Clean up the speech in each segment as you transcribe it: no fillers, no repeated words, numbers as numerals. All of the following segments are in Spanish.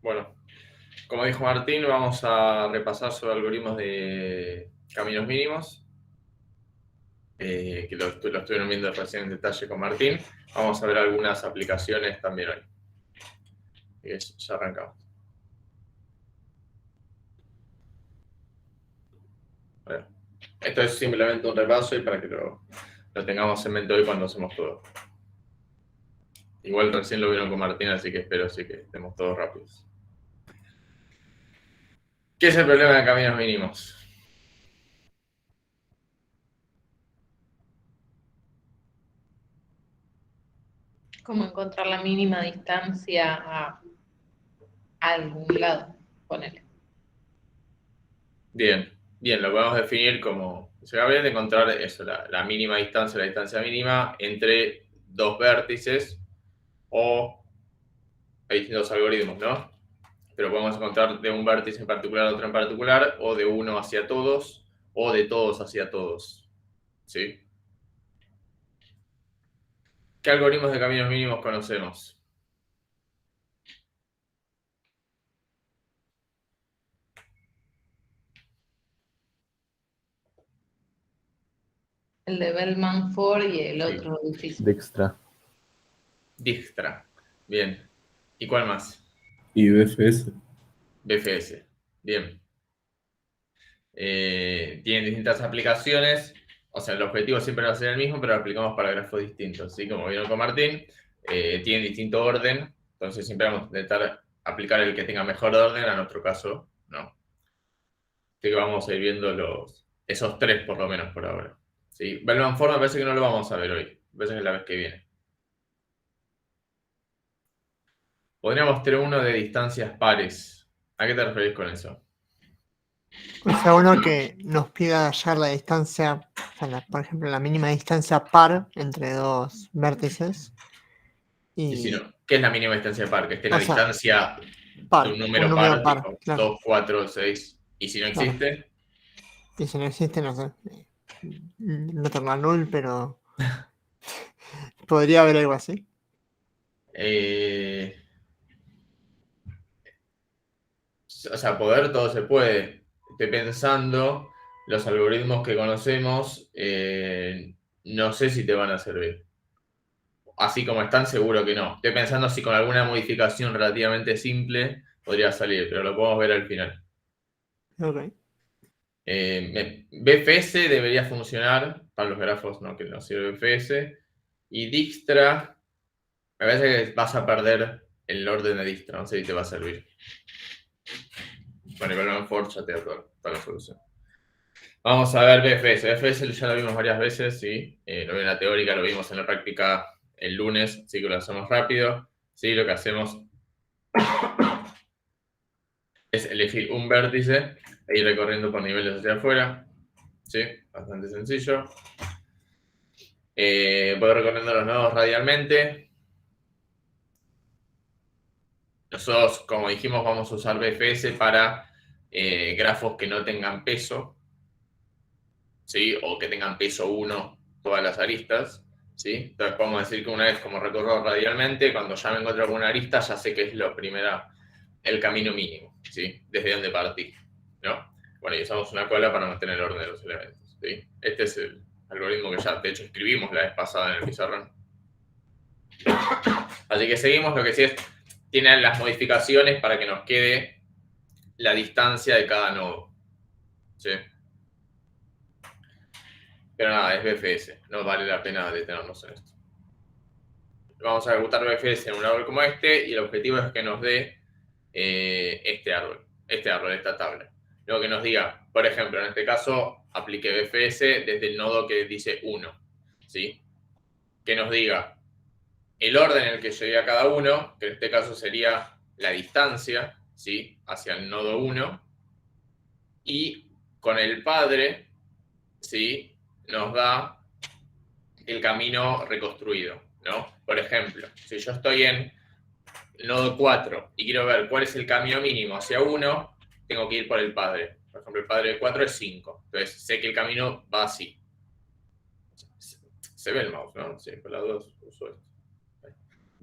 Bueno, como dijo Martín, vamos a repasar sobre algoritmos de caminos mínimos, que lo estuvieron viendo recién en detalle con Martín. Vamos a ver algunas aplicaciones también hoy. Y ya arrancamos. Bueno, esto es simplemente un repaso y para que lo tengamos en mente hoy cuando hacemos todo. Igual recién lo vieron con Martín, así que espero sí que estemos todos rápidos. ¿Qué es el problema de caminos mínimos? Como encontrar la mínima distancia a algún lado, ponele. Bien, lo podemos definir como, se va a encontrar eso, la mínima distancia, la distancia mínima entre dos vértices, o hay distintos algoritmos, ¿no? Pero podemos encontrar de un vértice en particular a otro en particular, o de uno hacia todos, o de todos hacia todos, ¿sí? ¿Qué algoritmos de caminos mínimos conocemos? El de Bellman-Ford y el Sí. otro difícil. Dijkstra Dijkstra. Bien. ¿Y cuál más? y BFS. BFS. Bien. Tienen distintas aplicaciones, o sea, el objetivo siempre va a ser el mismo, pero lo aplicamos para grafos distintos, ¿sí? Como vieron con Martín, tienen distinto orden, entonces siempre vamos a intentar aplicar el que tenga mejor orden, a nuestro caso, no. Así que vamos a ir viendo esos tres por lo menos por ahora, ¿sí? Bellman-Ford me parece que no lo vamos a ver hoy, me parece que es la vez que viene. Podríamos tener uno de distancias pares. ¿A qué te referís con eso? O sea, uno que nos pida hallar la distancia, o sea, por ejemplo, la mínima distancia par entre dos vértices. Y si Y, no, ¿qué es la mínima distancia par? Que esté la o sea, distancia par, de un un número número par, par, tipo claro. 2, 4, 6. ¿Y si no Claro. existe? Y si no existe, no sé. No tengo a null, pero podría haber algo así. O sea, poder todo se puede. Estoy pensando, los algoritmos que conocemos, no sé si te van a servir. Así como están, seguro que no. Estoy pensando si con alguna modificación relativamente simple podría salir, pero lo podemos ver al final. Ok. BFS debería funcionar para los grafos, no, que no sirve BFS. Y Dijkstra, me parece que vas a perder el orden de Dijkstra, no sé si te va a servir. Bueno, igual Bellman-Ford ya te da toda la solución. Vamos a ver BFS. BFS ya lo vimos varias veces, sí. Lo vi en la teórica, lo vimos en la práctica el lunes, así que lo hacemos rápido. Sí, lo que hacemos es elegir un vértice e ir recorriendo por niveles hacia afuera. Sí, bastante sencillo. Voy recorriendo los nodos radialmente. Nosotros, como dijimos, vamos a usar BFS para grafos que no tengan peso, ¿sí? O que tengan peso 1 todas las aristas, ¿sí? Entonces podemos decir que una vez como recorro radialmente, cuando ya me encuentro con una arista, ya sé que es el camino mínimo, ¿sí? Desde donde partí, ¿no? Bueno, y usamos una cola para mantener el orden de los elementos, ¿sí? Este es el algoritmo que ya, de hecho, escribimos la vez pasada en el pizarrón. Así que seguimos, lo que sí es, tiene las modificaciones para que nos quede la distancia de cada nodo, ¿sí? Pero nada, es BFS, no vale la pena detenernos en esto. Vamos a ejecutar BFS en un árbol como este y el objetivo es que nos dé este árbol, esta tabla. Luego que nos diga, por ejemplo, en este caso, aplique BFS desde el nodo que dice 1, ¿sí? Que nos diga el orden en el que llegué a cada uno, que en este caso sería la distancia, ¿sí? Hacia el nodo 1, y con el padre, ¿sí? Nos da el camino reconstruido, ¿no? Por ejemplo, si yo estoy en nodo 4 y quiero ver cuál es el camino mínimo hacia 1, tengo que ir por el padre. Por ejemplo, el padre de 4 es 5. Entonces sé que el camino va así. Se ve el mouse, ¿no? Sí, por las dos uso esto.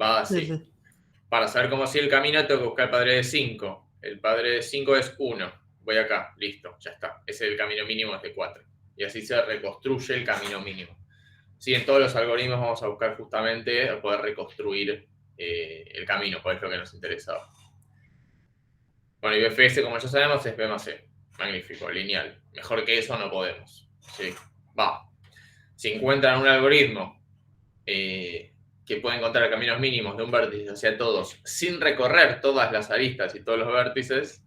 Va así. Sí, sí. para saber cómo sigue el camino, tengo que buscar el padre de 5. El padre de 5 es 1. Voy acá, listo, ya está. Ese es el camino mínimo, es de 4. Y así se reconstruye el camino mínimo. Sí, en todos los algoritmos vamos a buscar justamente poder reconstruir el camino, pues es lo que nos interesaba. Bueno, y BFS, como ya sabemos, es B más C. Magnífico, lineal. Mejor que eso no podemos. Sí, va. Si encuentran un algoritmo que puede encontrar caminos mínimos de un vértice hacia todos sin recorrer todas las aristas y todos los vértices,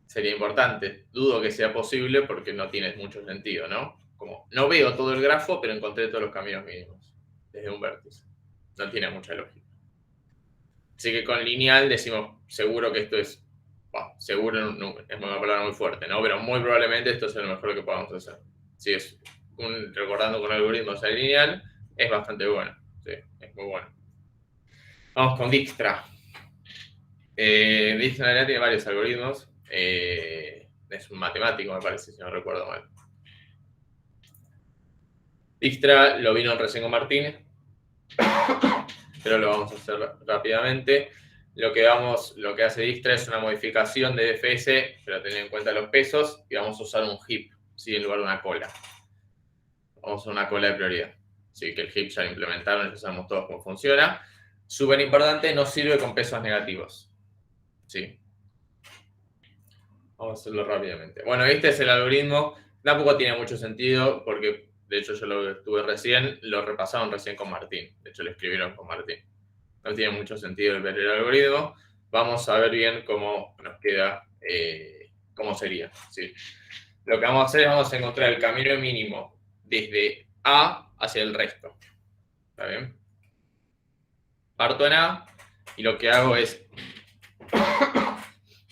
sería importante. Dudo que sea posible porque no tiene mucho sentido, ¿no? Como no veo todo el grafo, pero encontré todos los caminos mínimos desde un vértice. No tiene mucha lógica. Así que con lineal decimos seguro que esto es, seguro no, es una palabra muy fuerte, ¿no? Pero muy probablemente esto es lo mejor que podamos hacer. Si es recordando con algoritmos en lineal, es bastante bueno. Sí, es muy bueno. Vamos con Dijkstra. Dijkstra en realidad tiene varios algoritmos. Es un matemático, me parece, si no recuerdo mal. Dijkstra lo vino recién con Martín, pero lo vamos a hacer rápidamente. Lo que hace Dijkstra es una modificación de DFS, pero teniendo en cuenta los pesos, y vamos a usar un heap, ¿sí? En lugar de una cola. Vamos a usar una cola de prioridad. Sí, que el heap ya lo implementaron, ya sabemos todos cómo funciona. Súper importante, no sirve con pesos negativos. Sí. Vamos a hacerlo rápidamente. Bueno, este es el algoritmo. Tampoco tiene mucho sentido porque, de hecho, yo lo estuve recién, lo repasaron recién con Martín. De hecho, lo escribieron con Martín. No tiene mucho sentido ver el algoritmo. Vamos a ver bien cómo nos queda, cómo sería. ¿Sí? Lo que vamos a hacer es vamos a encontrar el camino mínimo desde A hacia el resto. ¿Está bien? Parto en A y lo que hago es,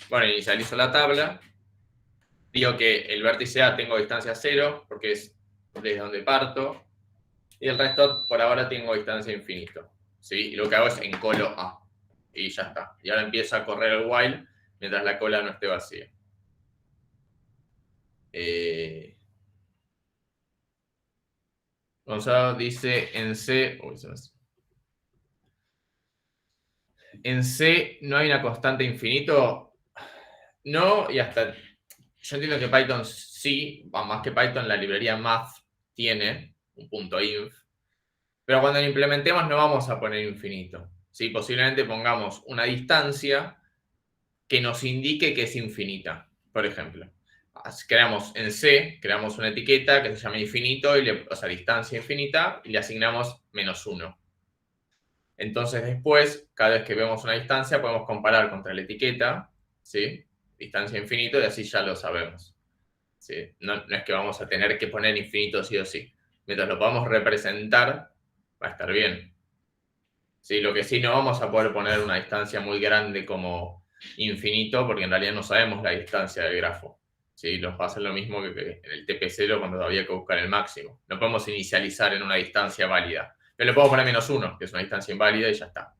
bueno, inicializo la tabla. Digo que el vértice A tengo distancia 0 porque es desde donde parto. Y el resto por ahora tengo distancia infinito. ¿Sí? Y lo que hago es encolo A. Y ya está. Y ahora empieza a correr el while mientras la cola no esté vacía. Gonzalo dice en C. En C no hay una constante infinito. No, y hasta. Yo entiendo que Python sí, más que Python, la librería math tiene un punto inf. Pero cuando lo implementemos no vamos a poner infinito. ¿Sí? Posiblemente pongamos una distancia que nos indique que es infinita. Por ejemplo, creamos en C, creamos una etiqueta que se llama infinito, o sea, distancia infinita, y le asignamos -1. Entonces después, cada vez que vemos una distancia, podemos comparar contra la etiqueta, ¿sí? Distancia infinito, y así ya lo sabemos. ¿Sí? No es que vamos a tener que poner infinito sí o sí. Mientras lo podamos representar, va a estar bien. ¿Sí? Lo que sí no vamos a poder poner una distancia muy grande como infinito, porque en realidad no sabemos la distancia del grafo. ¿Sí? Nos va a hacer lo mismo que en el TP0 cuando había que buscar el máximo. No podemos inicializar en una distancia válida. Pero le puedo poner -1, que es una distancia inválida, y ya está.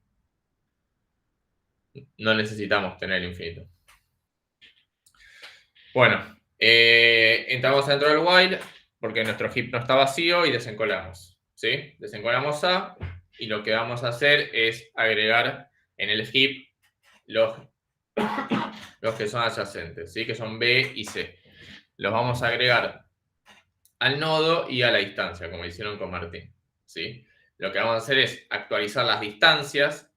No necesitamos tener el infinito. Bueno, entramos dentro del while, porque nuestro heap no está vacío, y desencolamos. ¿Sí? Desencolamos A, y lo que vamos a hacer es agregar en el heap los que son adyacentes, ¿sí? Que son B y C. Los vamos a agregar al nodo y a la distancia, como hicieron con Martín, ¿sí? Lo que vamos a hacer es actualizar las distancias.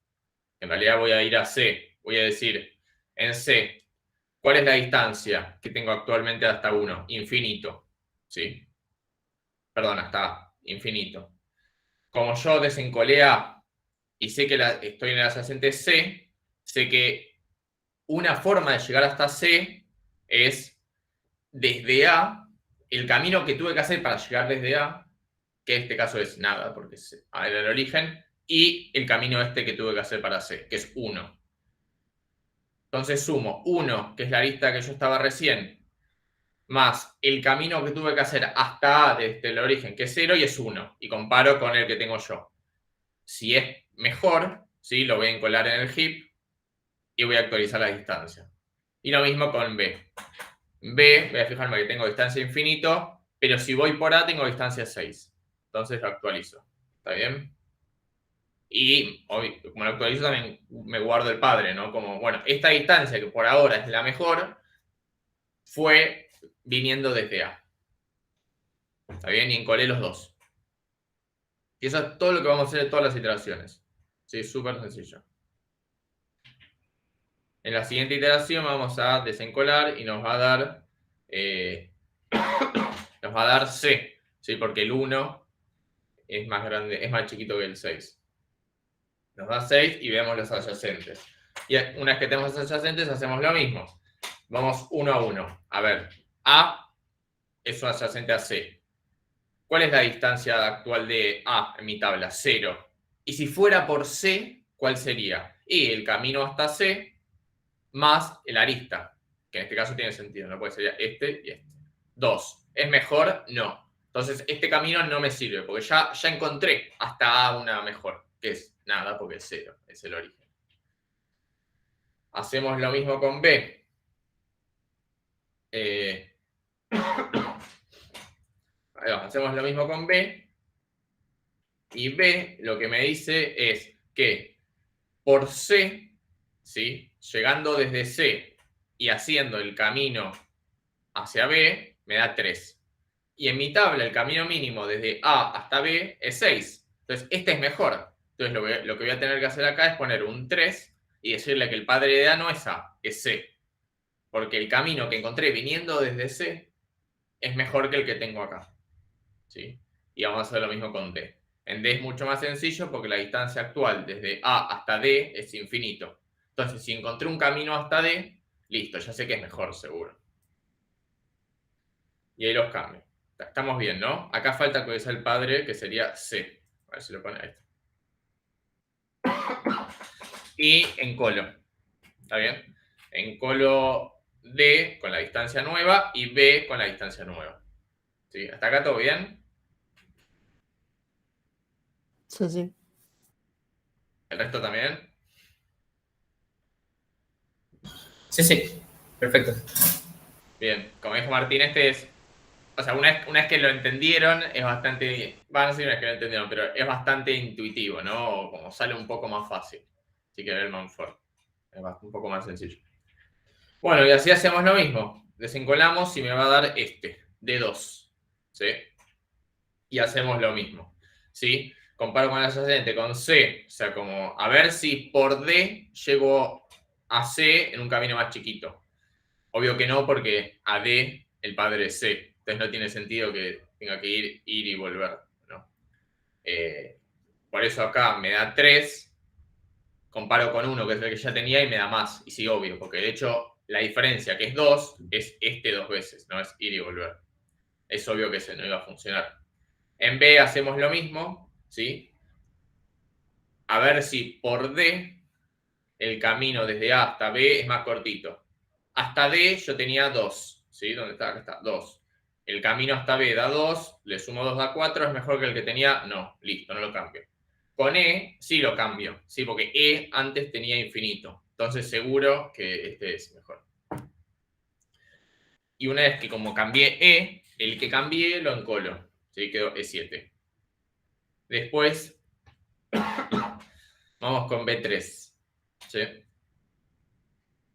En realidad voy a ir a C. Voy a decir, en C, ¿cuál es la distancia que tengo actualmente hasta 1? Infinito, ¿sí? Perdón, hasta A, infinito. Como yo desencolé A y sé que estoy en el adyacente C, sé que una forma de llegar hasta C es desde A, el camino que tuve que hacer para llegar desde A, que en este caso es nada, porque era el origen, y el camino este que tuve que hacer para C, que es 1. Entonces sumo 1, que es la lista que yo estaba recién, más el camino que tuve que hacer hasta A desde el origen, que es 0, y es 1, y comparo con el que tengo yo. Si es mejor, ¿sí? Lo voy a encolar en el heap y voy a actualizar la distancia. Y lo mismo con B. B, voy a fijarme que tengo distancia infinito, pero si voy por A tengo distancia 6. Entonces lo actualizo. ¿Está bien? Y como lo actualizo también me guardo el padre, ¿no? Como, bueno, esta distancia que por ahora es la mejor, fue viniendo desde A. ¿Está bien? Y encolé los dos. Y eso es todo lo que vamos a hacer en todas las iteraciones. Sí, súper sencillo. En la siguiente iteración vamos a desencolar y nos va a dar C, ¿sí? Porque el 1 es más grande, es más chiquito que el 6. Nos da 6 y vemos los adyacentes. Y una vez que tenemos los adyacentes, hacemos lo mismo. Vamos uno a uno. A ver, A es un adyacente a C. ¿Cuál es la distancia actual de A en mi tabla? 0. Y si fuera por C, ¿cuál sería? Y el camino hasta C más el arista, que en este caso tiene sentido, ¿no? Porque sería este y este. 2. ¿Es mejor? No. Entonces, este camino no me sirve, porque ya encontré hasta A una mejor, que es nada, porque es 0, es el origen. Hacemos lo mismo con B. Hacemos lo mismo con B. Y B lo que me dice es que por C, ¿sí? Llegando desde C y haciendo el camino hacia B, me da 3. Y en mi tabla el camino mínimo desde A hasta B es 6. Entonces, este es mejor. Entonces, lo que voy a tener que hacer acá es poner un 3 y decirle que el padre de A no es A, es C. Porque el camino que encontré viniendo desde C es mejor que el que tengo acá. ¿Sí? Y vamos a hacer lo mismo con D. En D es mucho más sencillo porque la distancia actual desde A hasta D es infinito. Entonces, si encontré un camino hasta D, listo, ya sé que es mejor, seguro. Y ahí los cambio. Estamos bien, ¿no? Acá falta que sea el padre, que sería C. A ver si lo pone ahí. Y encolo. ¿Está bien? Encolo D con la distancia nueva y B con la distancia nueva. ¿Sí? ¿Hasta acá todo bien? Sí, sí. ¿El resto también? Sí, sí, perfecto. Bien, como dijo Martín, este es... O sea, una vez que lo entendieron, es bastante... Van a decir una vez que lo entendieron, pero es bastante intuitivo, ¿no? Como sale un poco más fácil. Si que ver Manford. Es un poco más sencillo. Bueno, y así hacemos lo mismo. Desencolamos y me va a dar este, D2. ¿Sí? Y hacemos lo mismo. ¿Sí? Comparo con el adyacente con C. O sea, como a ver si por D llego a C en un camino más chiquito. Obvio que no, porque a D el padre es C. Entonces no tiene sentido que tenga que ir y volver, ¿no? Por eso acá me da 3. Comparo con 1, que es el que ya tenía, y me da más. Y sí, obvio, porque de hecho la diferencia, que es 2, es este 2 veces, no es ir y volver. Es obvio que ese no iba a funcionar. En B hacemos lo mismo, ¿sí? A ver si por D el camino desde A hasta B es más cortito. Hasta D yo tenía 2, ¿sí? ¿Dónde está? Acá está, 2. El camino hasta B da 2, le sumo 2 da 4, ¿es mejor que el que tenía? No, listo, no lo cambio. Con E sí lo cambio, ¿sí? Porque E antes tenía infinito. Entonces seguro que este es mejor. Y una vez que como cambié E, el que cambié lo encolo. ¿Sí? Quedó E7. Después vamos con B3. ¿Sí?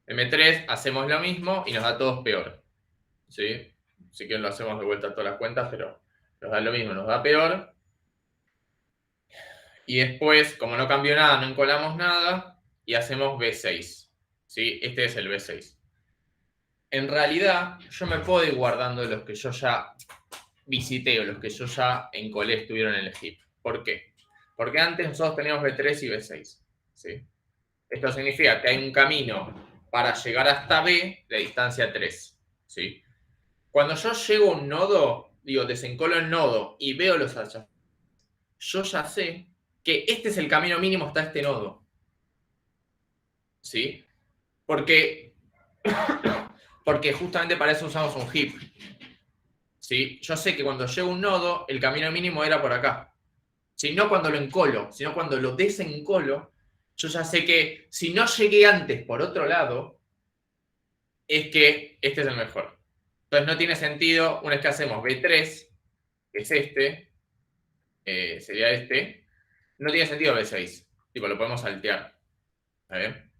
En B3 hacemos lo mismo y nos da todos peor. ¿Sí? Así que lo hacemos de vuelta a todas las cuentas, pero nos da lo mismo, nos da peor. Y después, como no cambió nada, no encolamos nada, y hacemos B6. ¿Sí? Este es el B6. En realidad, yo me puedo ir guardando los que yo ya visité o los que yo ya encolé estuvieron en el heap. ¿Por qué? Porque antes nosotros teníamos B3 y B6. ¿Sí? Esto significa que hay un camino para llegar hasta B de distancia 3. ¿Sí? Cuando yo llego a un nodo, digo, desencolo el nodo y veo los adyacentes, yo ya sé que este es el camino mínimo hasta este nodo. ¿Sí? Porque justamente para eso usamos un heap. ¿Sí? Yo sé que cuando llego a un nodo, el camino mínimo era por acá. ¿Sí? No cuando lo encolo, sino cuando lo desencolo, yo ya sé que si no llegué antes por otro lado, es que este es el mejor. Entonces no tiene sentido, una vez que hacemos B3, que es este, sería este, no tiene sentido B6. Tipo, lo podemos saltear. ¿Está bien?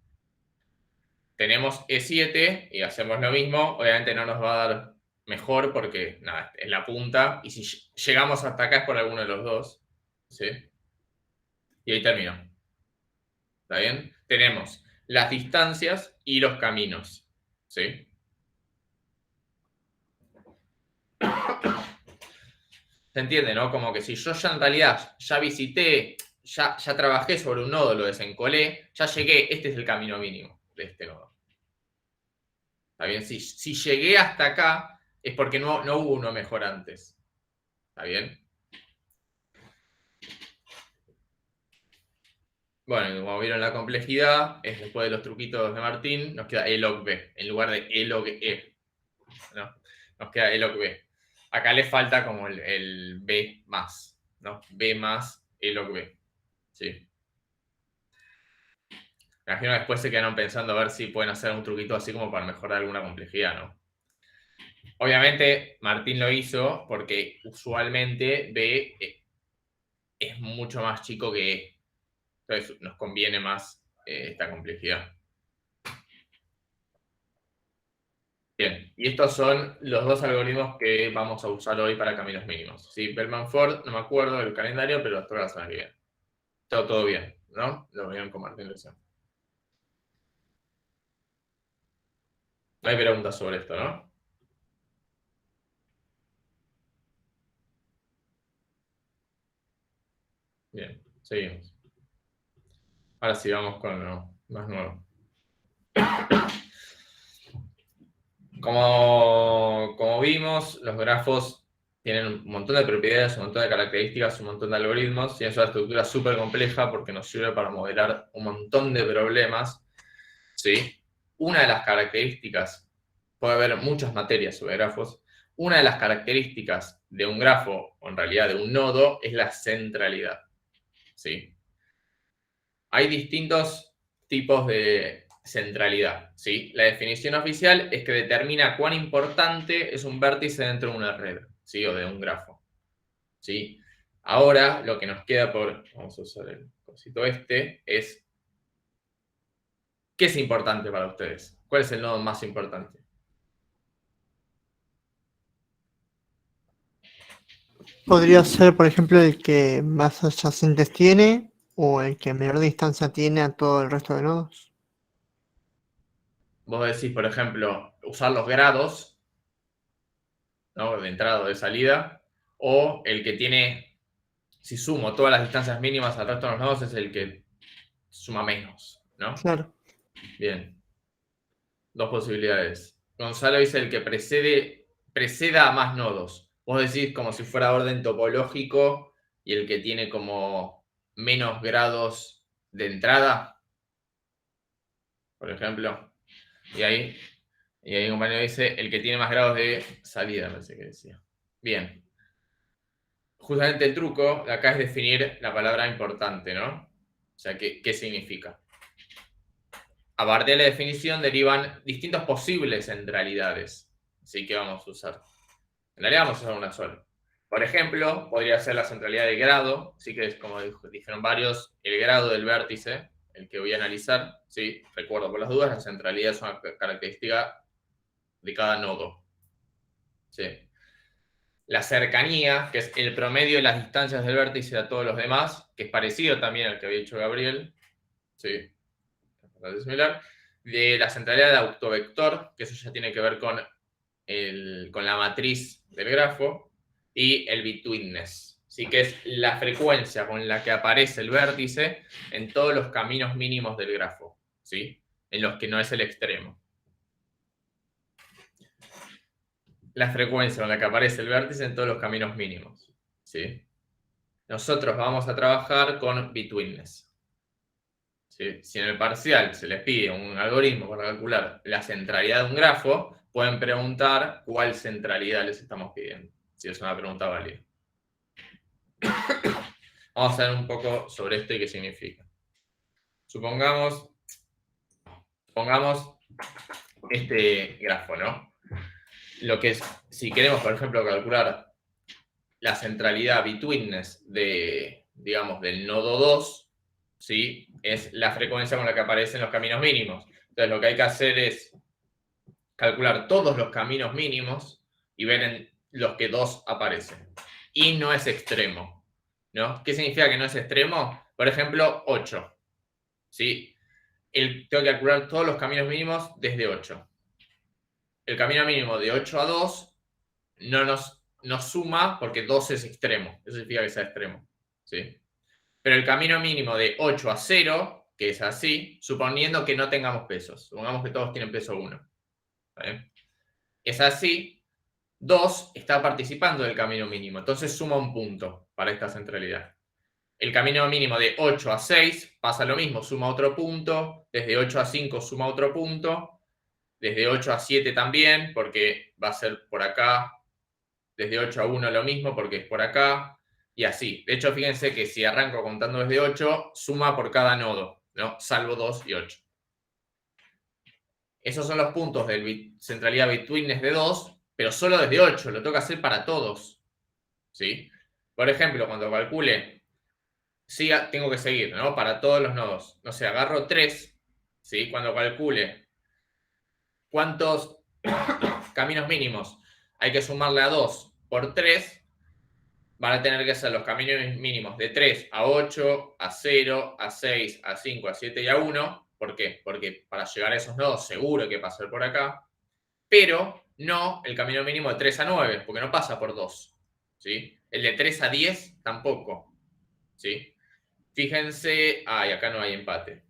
Tenemos E7 y hacemos lo mismo. Obviamente no nos va a dar mejor porque, nada, es la punta. Y si llegamos hasta acá es por alguno de los dos. ¿Sí? Y ahí terminó. ¿Está bien? Tenemos las distancias y los caminos. ¿Sí? ¿Se entiende, no? Como que si yo ya en realidad ya visité, ya trabajé sobre un nodo, lo desencolé, ya llegué, este es el camino mínimo de este nodo. ¿Está bien? Si llegué hasta acá es porque no hubo uno mejor antes. ¿Está bien? Bueno, como vieron la complejidad, es después de los truquitos de Martín, nos queda E log B, en lugar de E log E. ¿No? Nos queda E log B. Acá le falta como el B más, ¿no? B más E log B. Sí. Me imagino que después se quedaron pensando a ver si pueden hacer un truquito así como para mejorar alguna complejidad, ¿no? Obviamente, Martín lo hizo porque usualmente B es mucho más chico que E. Entonces nos conviene más esta complejidad. Bien, y estos son los dos algoritmos que vamos a usar hoy para caminos mínimos. Sí, Bellman-Ford, no me acuerdo del calendario, pero hasta la semana que viene. Todo bien, ¿no? Lo vieron con Martín recién. No hay preguntas sobre esto, ¿no? Bien, seguimos. Ahora sí, vamos con lo más nuevo. Como vimos, los grafos tienen un montón de propiedades, un montón de características, un montón de algoritmos, y es una estructura súper compleja porque nos sirve para modelar un montón de problemas. ¿Sí? Una de las características, puede haber muchas materias sobre grafos, una de las características de un grafo, o en realidad de un nodo, es la centralidad. ¿Sí? Hay distintos tipos de centralidad. ¿Sí? La definición oficial es que determina cuán importante es un vértice dentro de una red, ¿sí? O de un grafo. ¿Sí? Ahora, lo que nos queda vamos a usar el cosito este, es ¿qué es importante para ustedes? ¿Cuál es el nodo más importante? Podría ser, por ejemplo, el que más adyacentes tiene o el que menor distancia tiene a todo el resto de nodos. Vos decís, por ejemplo, usar los grados, ¿no? De entrada o de salida, o el que tiene, si sumo todas las distancias mínimas al resto de los nodos, es el que suma menos, ¿no? Claro. Bien. Dos posibilidades. Gonzalo dice el que preceda a más nodos. Vos decís como si fuera orden topológico y el que tiene como menos grados de entrada, por ejemplo. Y ahí un compañero dice el que tiene más grados de salida, me parece que decía. Bien. Justamente el truco de acá es definir la palabra importante, ¿no? O sea, ¿qué significa? A partir de la definición derivan distintas posibles centralidades. Así que vamos a usar. En realidad vamos a usar una sola. Por ejemplo, podría ser la centralidad de grado, sí que es como dijeron varios, el grado del vértice, el que voy a analizar. Sí, recuerdo por las dudas, la centralidad es una característica de cada nodo. Sí. La cercanía, que es el promedio de las distancias del vértice a todos los demás, que es parecido también al que había dicho Gabriel. Sí, bastante similar. De la centralidad de autovector, que eso ya tiene que ver con la matriz del grafo. Y el betweenness, ¿sí? Que es la frecuencia con la que aparece el vértice en todos los caminos mínimos del grafo, ¿sí? En los que no es el extremo. La frecuencia con la que aparece el vértice en todos los caminos mínimos, ¿sí? Nosotros vamos a trabajar con betweenness. ¿Sí? Si en el parcial se les pide un algoritmo para calcular la centralidad de un grafo, pueden preguntar cuál centralidad les estamos pidiendo, si es una pregunta válida. Vamos a ver un poco sobre esto y qué significa. Supongamos este grafo, ¿no? Lo que es, si queremos, por ejemplo, calcular la centralidad betweenness de digamos, del nodo 2, ¿sí? Es la frecuencia con la que aparecen los caminos mínimos. Entonces, lo que hay que hacer es calcular todos los caminos mínimos y ver en los que 2 aparecen. Y no es extremo, ¿no? ¿Qué significa que no es extremo? Por ejemplo, 8, ¿sí? Tengo que calcular todos los caminos mínimos desde 8. El camino mínimo de 8 a 2 no nos suma porque 2 es extremo. Eso significa que sea extremo, ¿sí? Pero el camino mínimo de 8 a 0, que es así, suponiendo que no tengamos pesos. Supongamos que todos tienen peso 1. ¿Vale? Es así, 2 está participando del camino mínimo. Entonces suma un punto para esta centralidad. El camino mínimo de 8 a 6 pasa lo mismo, suma otro punto. Desde 8 a 5 suma otro punto. Desde 8 a 7 también, porque va a ser por acá. Desde 8 a 1 lo mismo, porque es por acá. Y así. De hecho, fíjense que si arranco contando desde 8, suma por cada nodo, ¿no? Salvo 2 y 8. Esos son los puntos de centralidad betweenness de 2, pero solo desde 8. Lo tengo que hacer para todos, ¿sí? Por ejemplo, cuando calcule, sí, tengo que seguir, ¿no? Para todos los nodos. No sé, agarro 3, ¿sí? Cuando calcule cuántos caminos mínimos hay que sumarle a 2 por 3, van a tener que ser los caminos mínimos de 3 a 8, a 0, a 6, a 5, a 7 y a 1. ¿Por qué? Porque para llegar a esos nodos seguro hay que pasar por acá, pero no el camino mínimo de 3 a 9, porque no pasa por 2, ¿sí? El de 3 a 10 tampoco, ¿sí? Fíjense, y acá no hay empate.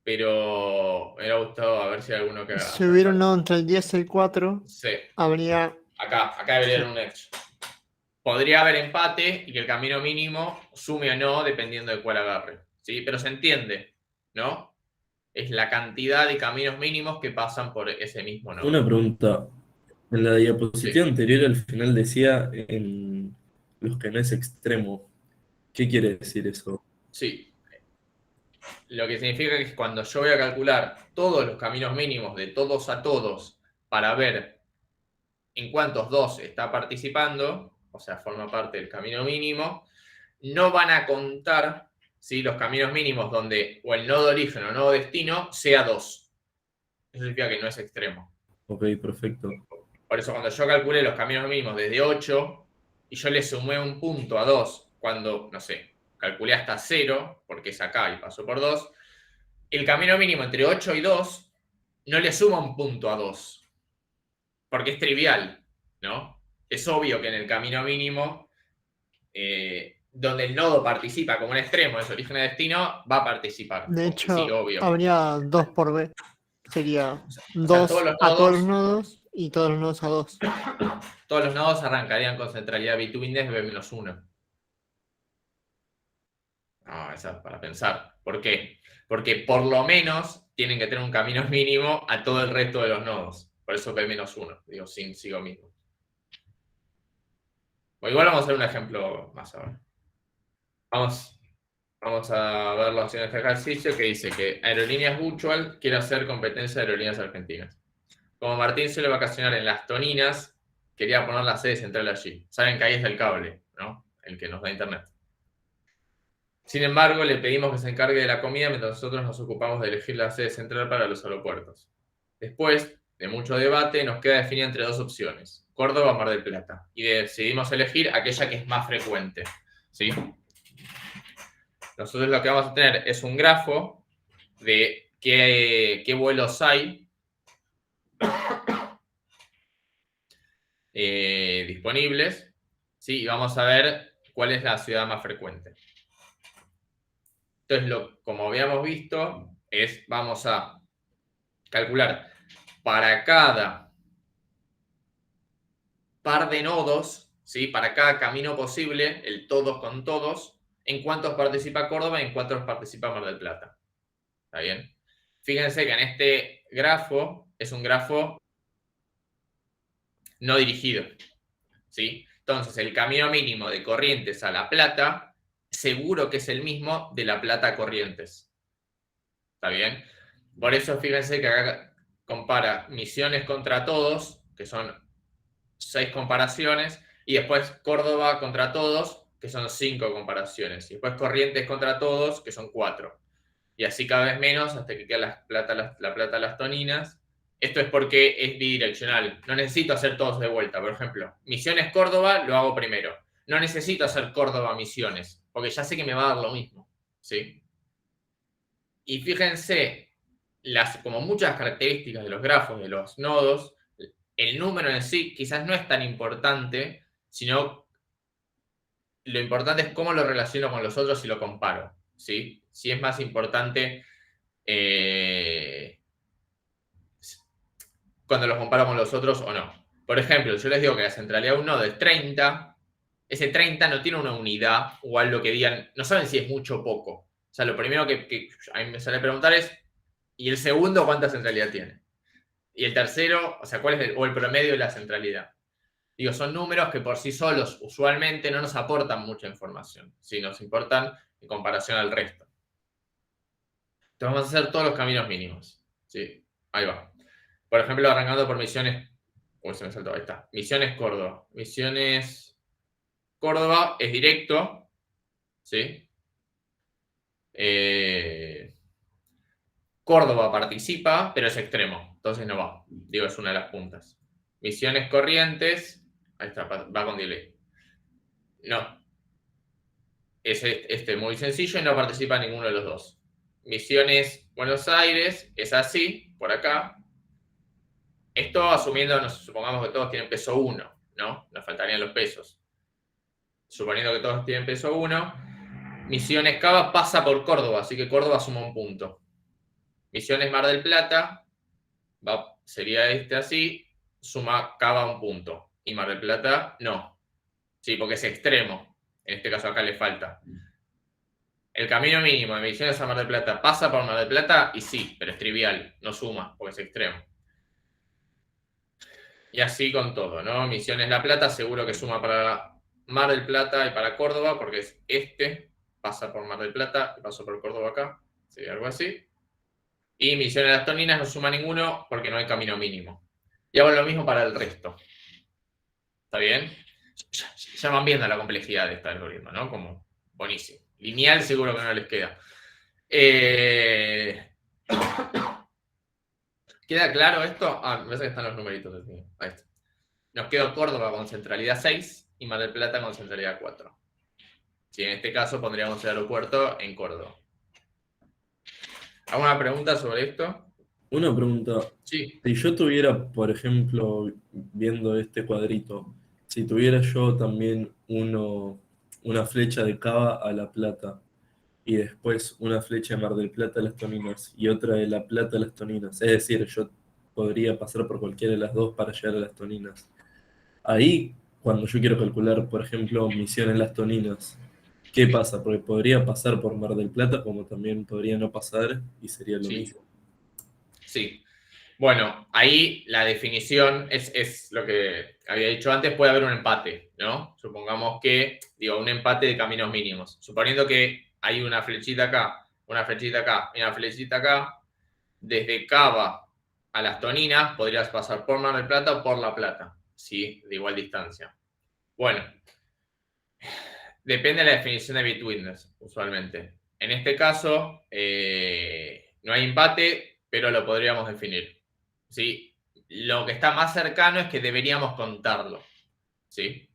Pero me hubiera gustado a ver si hay alguno que... Si hubiera un nodo entre el 10 y el 4, sí, habría... acá debería haber un edge. Podría haber empate y que el camino mínimo sume o no dependiendo de cuál agarre, ¿sí? Pero se entiende, ¿no? Es la cantidad de caminos mínimos que pasan por ese mismo nodo. Una pregunta. En la diapositiva Sí. anterior al final decía en los que no es extremo. ¿Qué quiere decir eso? Sí. Lo que significa que cuando yo voy a calcular todos los caminos mínimos de todos a todos para ver en cuántos 2 está participando, o sea, forma parte del camino mínimo, no van a contar, ¿sí?, los caminos mínimos donde o el nodo origen o nodo destino sea 2. Eso significa que no es extremo. Ok, perfecto. Por eso cuando yo calculé los caminos mínimos desde 8 y yo le sumé un punto a 2 cuando, no sé, calculé hasta 0, porque es acá y pasó por 2, el camino mínimo entre 8 y 2 no le suma un punto a 2, porque es trivial, ¿no? Es obvio que en el camino mínimo, donde el nodo participa como un extremo, es origen a destino, va a participar. De hecho, sí, obvio. habría 2 por B. Sería sea, 2 todos los a todos los nodos- nodos y todos los nodos a 2. Todos los nodos arrancarían con centralidad betweenness B-1. No, esa es para pensar. ¿Por qué? Porque por lo menos tienen que tener un camino mínimo a todo el resto de los nodos. Por eso B-1. Digo, sin sigo mismo. O igual vamos a hacer un ejemplo más ahora. Vamos a ver la opción de este ejercicio que dice que Aerolíneas Mutual quiere hacer competencia de aerolíneas argentinas. Como Martín suele vacacionar en Las Toninas, quería poner la sede central allí. Saben que ahí es el cable, ¿no? El que nos da internet. Sin embargo, le pedimos que se encargue de la comida mientras nosotros nos ocupamos de elegir la sede central para los aeropuertos. Después de mucho debate, nos queda definir entre 2 opciones, Córdoba o Mar del Plata, y decidimos elegir aquella que es más frecuente, ¿sí? Nosotros lo que vamos a tener es un grafo de qué vuelos hay disponibles, ¿sí? Y vamos a ver cuál es la ciudad más frecuente. Entonces, como habíamos visto, vamos a calcular para cada par de nodos, ¿sí?, para cada camino posible, el todos con todos, en cuántos participa Córdoba y en cuántos participa Mar del Plata. ¿Está bien? Fíjense que en este grafo es un grafo no dirigido, ¿sí? Entonces, el camino mínimo de Corrientes a La Plata seguro que es el mismo de La Plata a Corrientes. ¿Está bien? Por eso fíjense que acá compara Misiones contra todos, que son 6 comparaciones, y después Córdoba contra todos, que son 5 comparaciones. Y después corrientes contra todos, que son 4. Y así cada vez menos hasta que queda la plata las toninas. Esto es porque es bidireccional. No necesito hacer todos de vuelta. Por ejemplo, Misiones Córdoba lo hago primero. No necesito hacer Córdoba Misiones, porque ya sé que me va a dar lo mismo. ¿Sí? Y fíjense, como muchas características de los grafos, de los nodos, el número en sí quizás no es tan importante, sino lo importante es cómo lo relaciono con los otros y lo comparo. ¿Sí? Si es más importante cuando los comparo con los otros o no. Por ejemplo, yo les digo que la centralidad de un nodo es 30, ese 30 no tiene una unidad, o algo que digan, no saben si es mucho o poco. O sea, lo primero que a mí me sale a preguntar es, ¿y el segundo cuánta centralidad tiene? Y el tercero, o sea, ¿cuál es el promedio de la centralidad? Digo, son números que por sí solos usualmente no nos aportan mucha información, ¿sí? Nos importan en comparación al resto. Entonces vamos a hacer todos los caminos mínimos, ¿sí? Ahí va. Por ejemplo, arrancando por Misiones... Uy, se me saltó, ahí está. Misiones Córdoba. Misiones Córdoba es directo, ¿sí? Córdoba participa, pero es extremo, entonces no va. Digo, es una de las puntas. Misiones Corrientes, ahí está, va con delay. No. Es muy sencillo y no participa ninguno de los dos. Misiones Buenos Aires es así, por acá. Esto asumiendo, supongamos que todos tienen peso 1, ¿no? Nos faltarían los pesos. Suponiendo que todos tienen peso 1. Misiones Cava pasa por Córdoba, así que Córdoba suma un punto. Misiones Mar del Plata, sería así, suma Cava un punto. Y Mar del Plata, no. Sí, porque es extremo. En este caso acá le falta. El camino mínimo de Misiones a Mar del Plata pasa por Mar del Plata y sí, pero es trivial, no suma, porque es extremo. Y así con todo, ¿no? Misiones La Plata seguro que suma para Mar del Plata y para Córdoba, porque es pasa por Mar del Plata y pasa por Córdoba acá, sería algo así. Y Misiones Las Toninas no suma ninguno porque no hay camino mínimo. Y hago lo mismo para el resto. ¿Está bien? Ya van viendo la complejidad de este algoritmo, ¿no? Como buenísimo. Lineal seguro que no les queda. ¿Queda claro esto? Me parece que están los numeritos. Ahí está. Nos quedó Córdoba con centralidad 6 y Mar del Plata con centralidad 4. Si en este caso pondríamos el aeropuerto en Córdoba. ¿Alguna pregunta sobre esto? Una pregunta. Sí. Si yo tuviera, por ejemplo, viendo este cuadrito, si tuviera yo también una flecha de Cava a La Plata y después una flecha de Mar del Plata a Las Toninas y otra de La Plata a Las Toninas, es decir, yo podría pasar por cualquiera de las dos para llegar a Las Toninas. Ahí, cuando yo quiero calcular, por ejemplo, Misiones Las Toninas, ¿qué pasa? Porque podría pasar por Mar del Plata como también podría no pasar y sería lo mismo. Sí. Bueno, ahí la definición es lo que había dicho antes, puede haber un empate, ¿no? Supongamos que, un empate de caminos mínimos. Suponiendo que hay una flechita acá, una flechita acá y una flechita acá, desde Cava a Las Toninas podrías pasar por Mar del Plata o por La Plata, ¿sí? De igual distancia. Bueno, depende de la definición de bitwitness, usualmente. En este caso, no hay empate, pero lo podríamos definir. ¿Sí? Lo que está más cercano es que deberíamos contarlo. ¿Sí?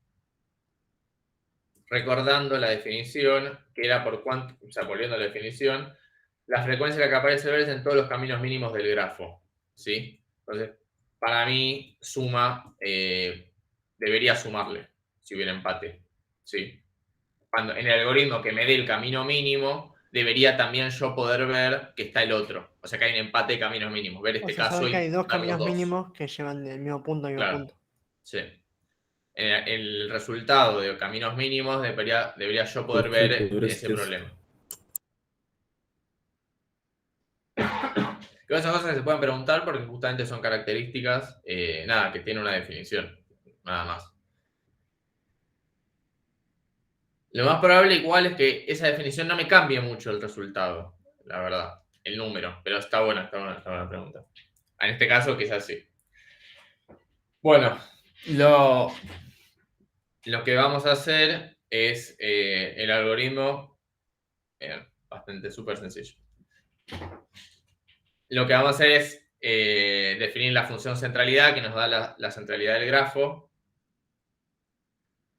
Recordando la definición, que era por cuánto, o sea, volviendo a la definición, la frecuencia de la que aparece el verde en todos los caminos mínimos del grafo. ¿Sí? Entonces, para mí, debería sumarle si hubiera empate. ¿Sí? Cuando en el algoritmo que me dé el camino mínimo, debería también yo poder ver que está el otro. O sea, que hay un empate de caminos mínimos. Ver este caso saber y que hay dos dar los caminos dos. mínimos que llevan del mismo punto a mismo punto. Sí. El resultado de caminos mínimos debería yo poder ver ese problema. Que son cosas que se pueden preguntar porque justamente son características, que tienen una definición. Nada más. Lo más probable igual es que esa definición no me cambie mucho el resultado, la verdad, el número, pero está buena la pregunta. En este caso quizás sí. Bueno, lo que vamos a hacer es el algoritmo bastante súper sencillo. Lo que vamos a hacer es definir la función centralidad que nos da la centralidad del grafo,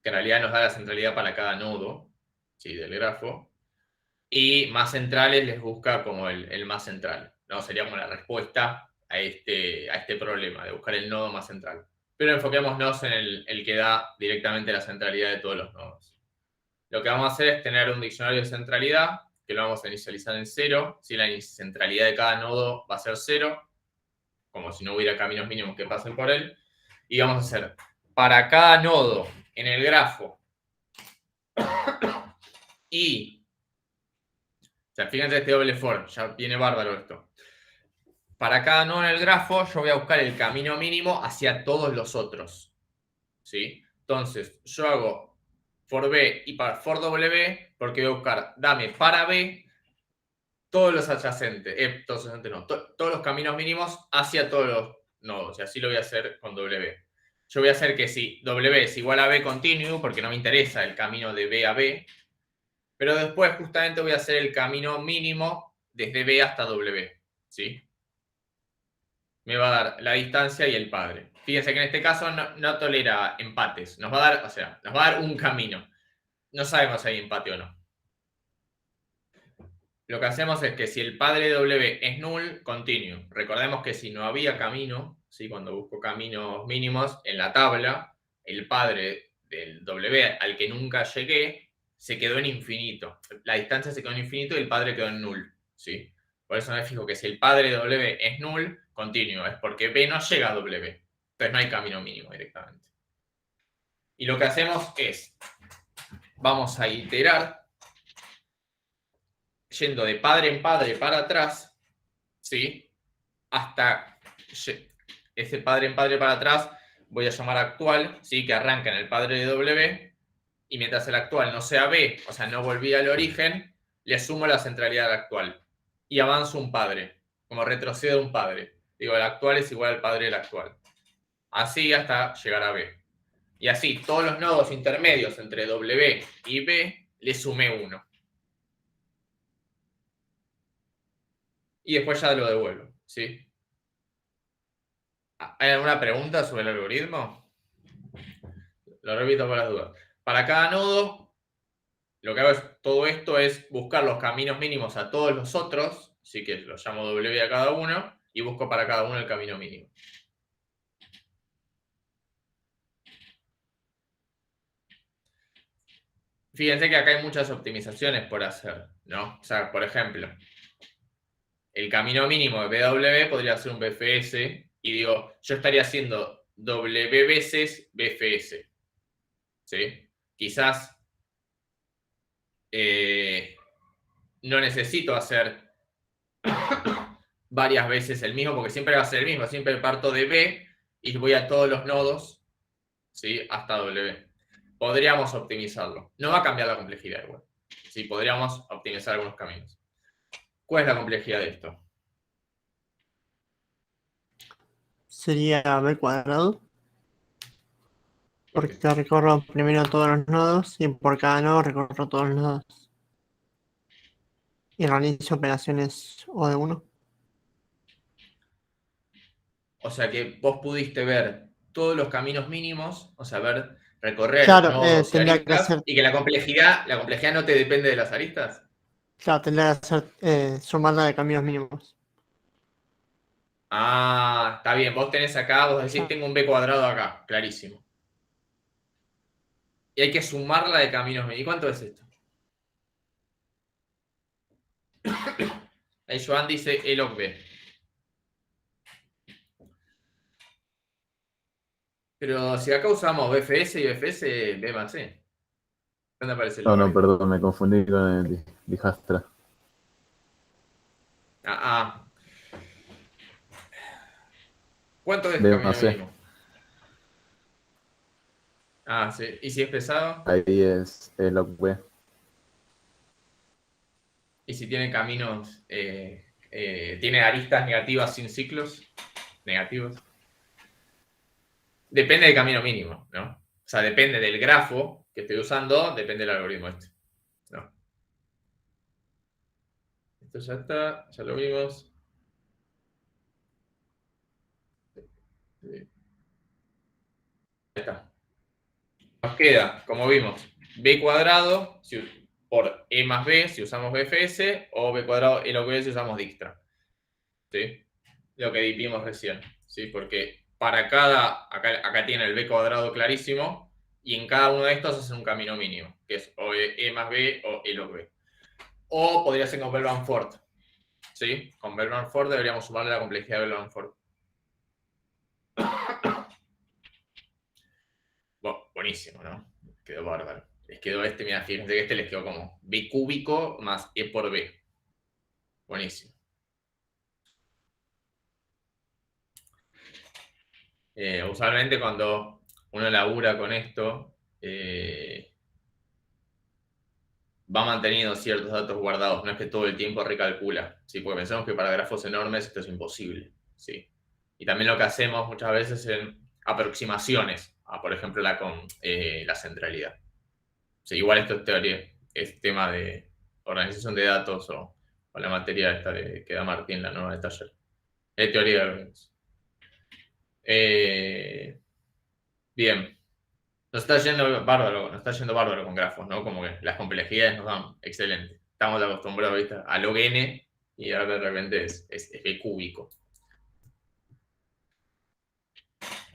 que en realidad nos da la centralidad para cada nodo, ¿sí?, del grafo. Y más centrales les busca como el más central, ¿no? Sería como la respuesta a este problema de buscar el nodo más central. Pero enfoquémonos en el que da directamente la centralidad de todos los nodos. Lo que vamos a hacer es tener un diccionario de centralidad, que lo vamos a inicializar en 0. Si la centralidad de cada nodo va a ser 0, como si no hubiera caminos mínimos que pasen por él. Y vamos a hacer, para cada nodo en el grafo, y, o sea, fíjense este doble for, ya viene bárbaro esto. Para cada nodo en el grafo, yo voy a buscar el camino mínimo hacia todos los otros, ¿sí? Entonces, yo hago for B y for W, porque voy a buscar, dame para B todos los adyacentes, todos los caminos mínimos hacia todos los nodos, y así lo voy a hacer con W. Yo voy a hacer que si W es igual a B continuo, porque no me interesa el camino de B a B, pero después justamente voy a hacer el camino mínimo desde B hasta W, ¿sí? Me va a dar la distancia y el padre. Fíjense que en este caso no tolera empates. Nos va a dar, o sea, nos va a dar un camino. No sabemos si hay empate o no. Lo que hacemos es que si el padre de W es null, continuo. Recordemos que si no había camino, ¿sí?, cuando busco caminos mínimos en la tabla, el padre del W al que nunca llegué se quedó en infinito. La distancia se quedó en infinito y el padre quedó en null, ¿sí? Por eso me fijo que si el padre de W es null, continuo, es porque B no llega a W. Entonces no hay camino mínimo directamente. Y lo que hacemos es, vamos a iterar yendo de padre en padre para atrás, ¿sí?, hasta ese padre en padre para atrás voy a llamar actual, ¿sí?, que arranca en el padre de W, y mientras el actual no sea B, o sea, no volví al origen, le sumo la centralidad al actual. Y avanzo un padre, como retrocedo un padre. Digo, el actual es igual al padre del actual. Así hasta llegar a B. Y así, todos los nodos intermedios entre W y B, le sumé 1. Y después ya lo devuelvo, ¿sí? ¿Hay alguna pregunta sobre el algoritmo? Lo repito por las dudas. Para cada nodo, lo que hago es, todo esto es buscar los caminos mínimos a todos los otros, así que los llamo W a cada uno, y busco para cada uno el camino mínimo. Fíjense que acá hay muchas optimizaciones por hacer, ¿no? O sea, por ejemplo, el camino mínimo de BW podría ser un BFS, y digo, yo estaría haciendo W veces BFS, ¿sí? Quizás no necesito hacer varias veces el mismo, porque siempre va a ser el mismo, siempre parto de B y voy a todos los nodos, ¿sí?, hasta W. Podríamos optimizarlo. No va a cambiar la complejidad igual. Sí, podríamos optimizar algunos caminos. ¿Cuál es la complejidad de esto? Sería B cuadrado, ¿Por porque qué? te recorro primero todos los nodos y por cada nodo recorro todos los nodos. Y realizo operaciones O de 1. O sea que vos pudiste ver todos los caminos mínimos, o sea, recorrer Claro, nodos y tendría que aristas, hacer, y que la complejidad no te depende de las aristas. claro, tendría que hacer sumarla de caminos mínimos. Ah, está bien. Vos tenés acá, vos decís, Ah. tengo un B cuadrado acá, clarísimo. Y hay que sumarla de caminos mínimos. ¿Y cuánto es esto? Ahí Joan dice E log B. Pero si acá usamos BFS y BFS, B más C. ¿Dónde aparece el No, logaritmo? perdón, me confundí con el Dijastra. Ah. ¿Cuánto es B camino más C. mínimo? Ah, sí. ¿Y si es pesado? Ahí es el log B. ¿Y si tiene caminos, tiene aristas negativas sin ciclos negativos? Depende del camino mínimo, ¿no? O sea, depende del grafo, que estoy usando depende del algoritmo este. No. Esto ya está, ya lo vimos. Sí. Ahí está. Nos queda, como vimos, b cuadrado por e más b si usamos BFS o b cuadrado e log b si usamos Dijkstra. ¿Sí? Lo que vimos recién. ¿Sí? Porque para cada, acá tiene el b cuadrado clarísimo y en cada uno de estos hacen un camino mínimo, que es o e más b o e log b. O podría ser con Bellman-Ford. ¿Sí? Con Bellman-Ford deberíamos sumarle la complejidad de Bellman-Ford. Bueno, buenísimo, ¿no? Quedó bárbaro. Les quedó este, mira, fíjense que este les quedó como b cúbico más e por b. Buenísimo. Usualmente cuando uno labura con esto, va manteniendo ciertos datos guardados, no es que todo el tiempo recalcula, ¿sí? Porque pensamos que para grafos enormes esto es imposible, ¿sí? Y también lo que hacemos muchas veces en aproximaciones a, por ejemplo, la centralidad. Sí, igual esto es teoría, es tema de organización de datos o la materia esta que da Martín, la norma de taller. Es teoría de algoritmos. Bien. Nos está yendo bárbaro con grafos, ¿no? Como que las complejidades nos dan excelente. Estamos acostumbrados, ¿viste? A log n y ahora de repente es b cúbico.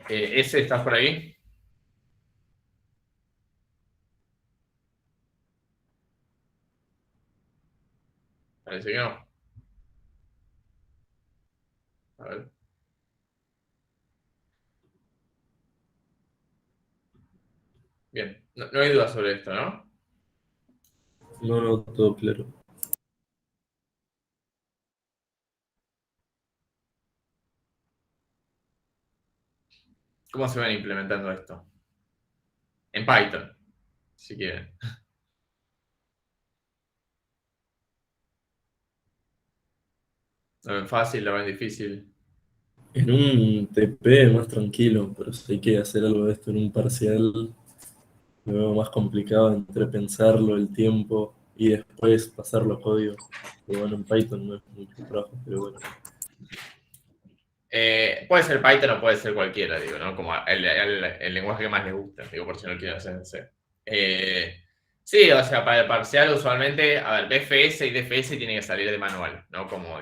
¿Ese estás por ahí? Parece que no. A ver. Bien. No hay duda sobre esto, ¿no? No, no, todo claro. ¿Cómo se van implementando esto? En Python, si quieren. ¿Lo ven fácil? ¿Lo ven difícil? En un TP más tranquilo, pero si hay que hacer algo de esto en un parcial, lo veo más complicado entre pensarlo, el tiempo y después pasarlo a código. Pero bueno, en Python no es mucho trabajo, pero bueno. Puede ser Python o puede ser cualquiera, digo, ¿no? Como el lenguaje que más les gusta, digo, por si no quieren hacer en C. Sí, o sea, para el parcial usualmente, a ver, BFS y DFS tienen que salir de manual, ¿no? Como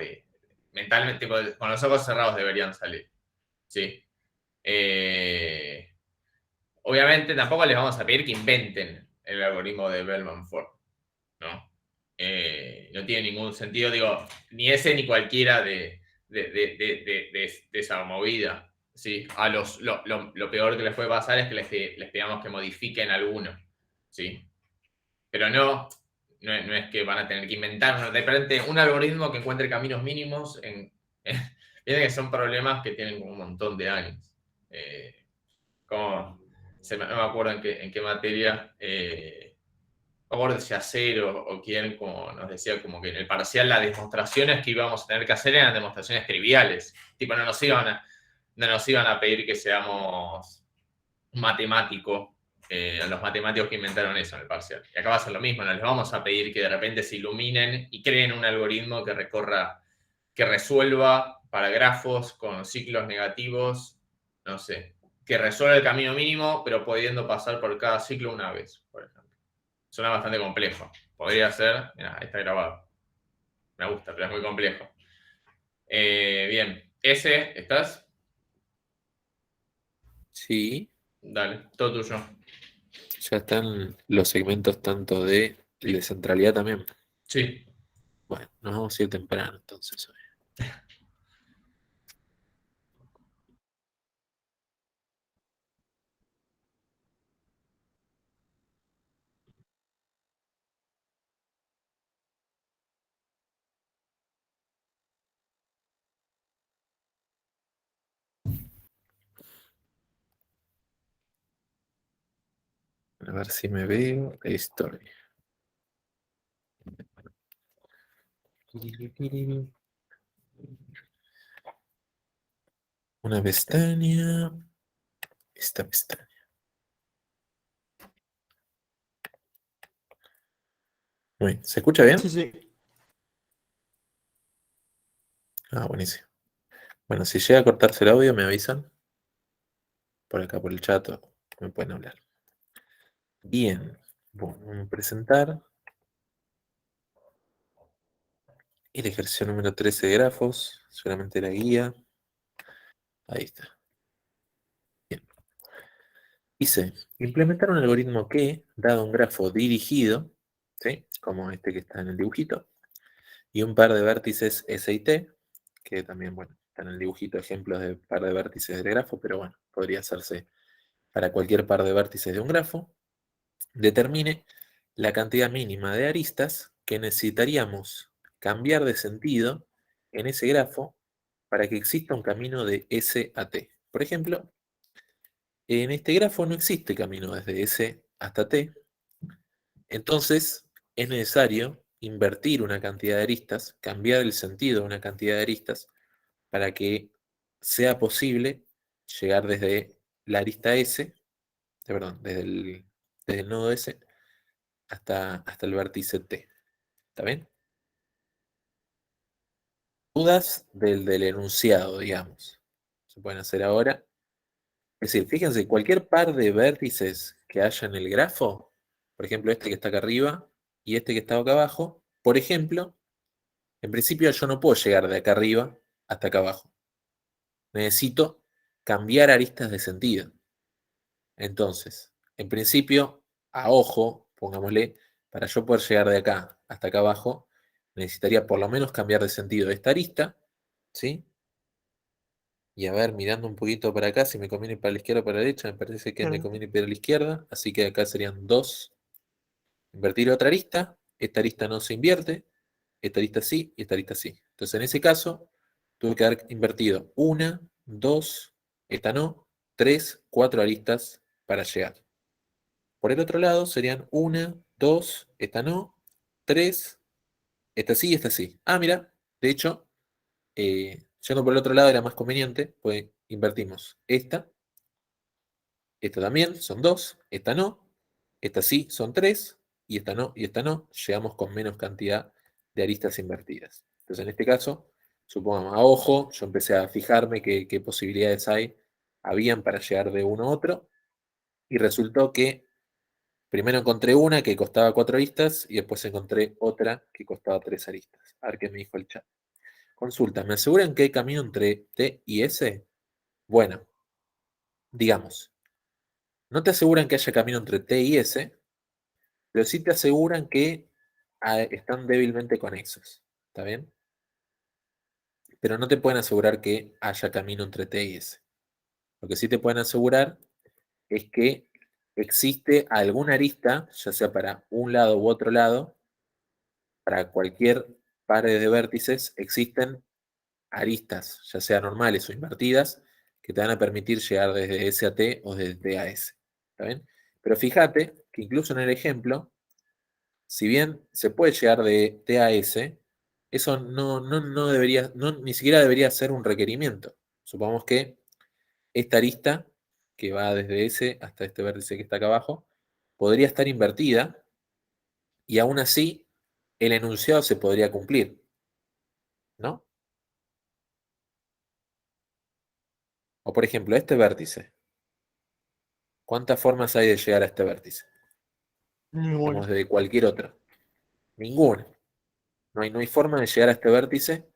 mentalmente, tipo, con los ojos cerrados deberían salir, ¿sí? Obviamente tampoco les vamos a pedir que inventen el algoritmo de Bellman-Ford, ¿no? No tiene ningún sentido, digo, ni ese ni cualquiera de esa movida. ¿Sí? Lo peor que les puede pasar es que les pidamos que modifiquen alguno. ¿Sí? Pero no es que van a tener que inventar de repente un algoritmo que encuentre caminos mínimos. Miren que son problemas que tienen un montón de años. No me acuerdo en qué materia. No me acuerdo si Acero o quién como nos decía como que en el parcial las demostraciones que íbamos a tener que hacer eran demostraciones triviales. Tipo, no nos iban a pedir que seamos matemáticos, los matemáticos que inventaron eso en el parcial. Y acá va a ser lo mismo, no les vamos a pedir que de repente se iluminen y creen un algoritmo que resuelva para grafos con ciclos negativos, no sé, que resuelva el camino mínimo, pero pudiendo pasar por cada ciclo una vez, por ejemplo. Suena bastante complejo. Podría ser, mira, está grabado. Me gusta, pero es muy complejo. Bien, ese, ¿estás? Sí, Dale, todo tuyo. ya están los segmentos tanto de y de centralidad también. Sí. Bueno, nos vamos a ir temprano entonces hoy. A ver si me veo. Ahí estoy. Una pestaña. Esta pestaña. Muy bien. ¿Se escucha bien? Sí, sí. Ah, buenísimo. Bueno, si llega a cortarse el audio, me avisan. Por acá, por el chat, o me pueden hablar. Bien. Bueno, vamos a presentar el ejercicio número 13 de grafos. Solamente la guía. Ahí está. Bien. Dice, implementar un algoritmo que, dado un grafo dirigido, ¿sí? Como este que está en el dibujito, y un par de vértices S y T, que también, bueno, están en el dibujito ejemplos de par de vértices del grafo, pero bueno, podría hacerse para cualquier par de vértices de un grafo, determine la cantidad mínima de aristas que necesitaríamos cambiar de sentido en ese grafo para que exista un camino de S a T. Por ejemplo, en este grafo no existe camino desde S hasta T, entonces es necesario invertir una cantidad de aristas, cambiar el sentido de una cantidad de aristas para que sea posible llegar desde la arista S, perdón, desde el nodo S hasta el vértice T. ¿Está bien? Dudas del enunciado, digamos. Se pueden hacer ahora. Es decir, fíjense, cualquier par de vértices que haya en el grafo, por ejemplo, este que está acá arriba y este que está acá abajo, por ejemplo, en principio yo no puedo llegar de acá arriba hasta acá abajo. Necesito cambiar aristas de sentido. Entonces, en principio, a ojo, pongámosle, para yo poder llegar de acá hasta acá abajo, necesitaría por lo menos cambiar de sentido esta arista, ¿sí? Y a ver, mirando un poquito para acá, si me conviene para la izquierda o para la derecha, me parece que me Claro. conviene para la izquierda, así que acá serían 2. Invertir otra arista, esta arista no se invierte, esta arista sí y esta arista sí. Entonces, en ese caso, tuve que haber invertido 1, 2, esta no, 3, 4 aristas para llegar. Por el otro lado serían 1, 2, esta no, 3, esta sí y esta sí. Ah, mira, de hecho, yendo por el otro lado era más conveniente, pues invertimos esta también, son 2, esta no, esta sí, son 3, y esta no, y esta no, llegamos con menos cantidad de aristas invertidas. Entonces, en este caso, supongamos, a ojo, yo empecé a fijarme qué posibilidades habían para llegar de uno a otro, y resultó que primero encontré una que costaba 4 aristas, y después encontré otra que costaba 3 aristas. A ver qué me dijo el chat. Consulta, ¿me aseguran que hay camino entre T y S? Bueno, digamos, no te aseguran que haya camino entre T y S, pero sí te aseguran que están débilmente conexos. ¿Está bien? Pero no te pueden asegurar que haya camino entre T y S. Lo que sí te pueden asegurar es que existe alguna arista, ya sea para un lado u otro lado, para cualquier par de vértices, existen aristas, ya sea normales o invertidas, que te van a permitir llegar desde S a T o desde T a S. ¿Está bien? Pero fíjate que incluso en el ejemplo, si bien se puede llegar de T a S, eso no debería, ni siquiera debería ser un requerimiento. Supongamos que esta arista, que va desde S hasta este vértice que está acá abajo, podría estar invertida y aún así el enunciado se podría cumplir, ¿no? O por ejemplo, este vértice. ¿Cuántas formas hay de llegar a este vértice? Ninguno. Como desde cualquier otro. Ninguna. No hay forma de llegar a este vértice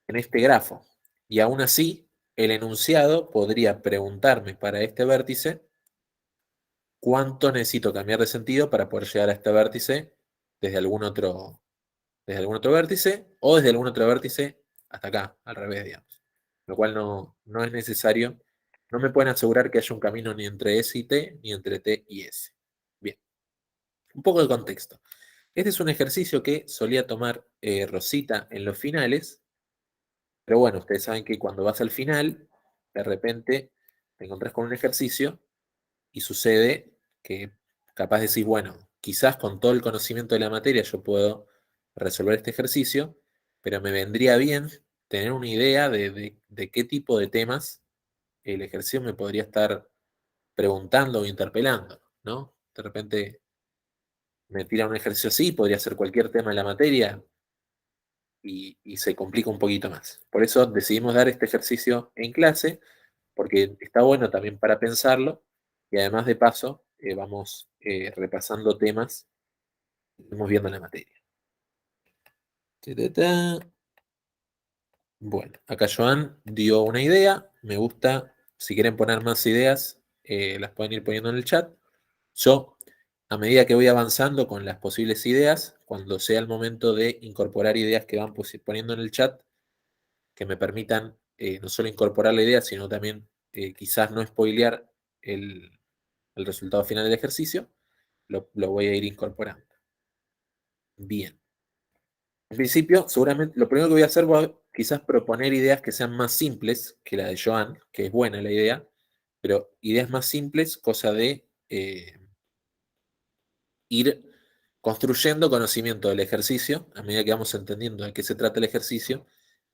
en este grafo. Y aún así, el enunciado podría preguntarme para este vértice cuánto necesito cambiar de sentido para poder llegar a este vértice desde algún otro vértice o desde algún otro vértice hasta acá, al revés, digamos. Lo cual no es necesario. No me pueden asegurar que haya un camino ni entre S y T, ni entre T y S. Bien, un poco de contexto. Este es un ejercicio que solía tomar Rosita en los finales, pero bueno, ustedes saben que cuando vas al final, de repente te encontrás con un ejercicio y sucede que capaz decís, bueno, quizás con todo el conocimiento de la materia yo puedo resolver este ejercicio, pero me vendría bien tener una idea de qué tipo de temas el ejercicio me podría estar preguntando o interpelando, ¿no? De repente me tiran un ejercicio así, podría ser cualquier tema de la materia y se complica un poquito más. Por eso decidimos dar este ejercicio en clase, porque está bueno también para pensarlo y además de paso vamos repasando temas que estamos viendo en la materia. Ta. Bueno, acá Joan dio una idea, me gusta, si quieren poner más ideas, las pueden ir poniendo en el chat. Yo, a medida que voy avanzando con las posibles ideas, cuando sea el momento de incorporar ideas que van poniendo en el chat, que me permitan no solo incorporar la idea, sino también quizás no spoilear el resultado final del ejercicio, lo voy a ir incorporando. Bien. En principio, seguramente lo primero que voy a hacer quizás proponer ideas que sean más simples que la de Joan, que es buena la idea, pero ideas más simples, cosa de ir construyendo conocimiento del ejercicio a medida que vamos entendiendo de qué se trata el ejercicio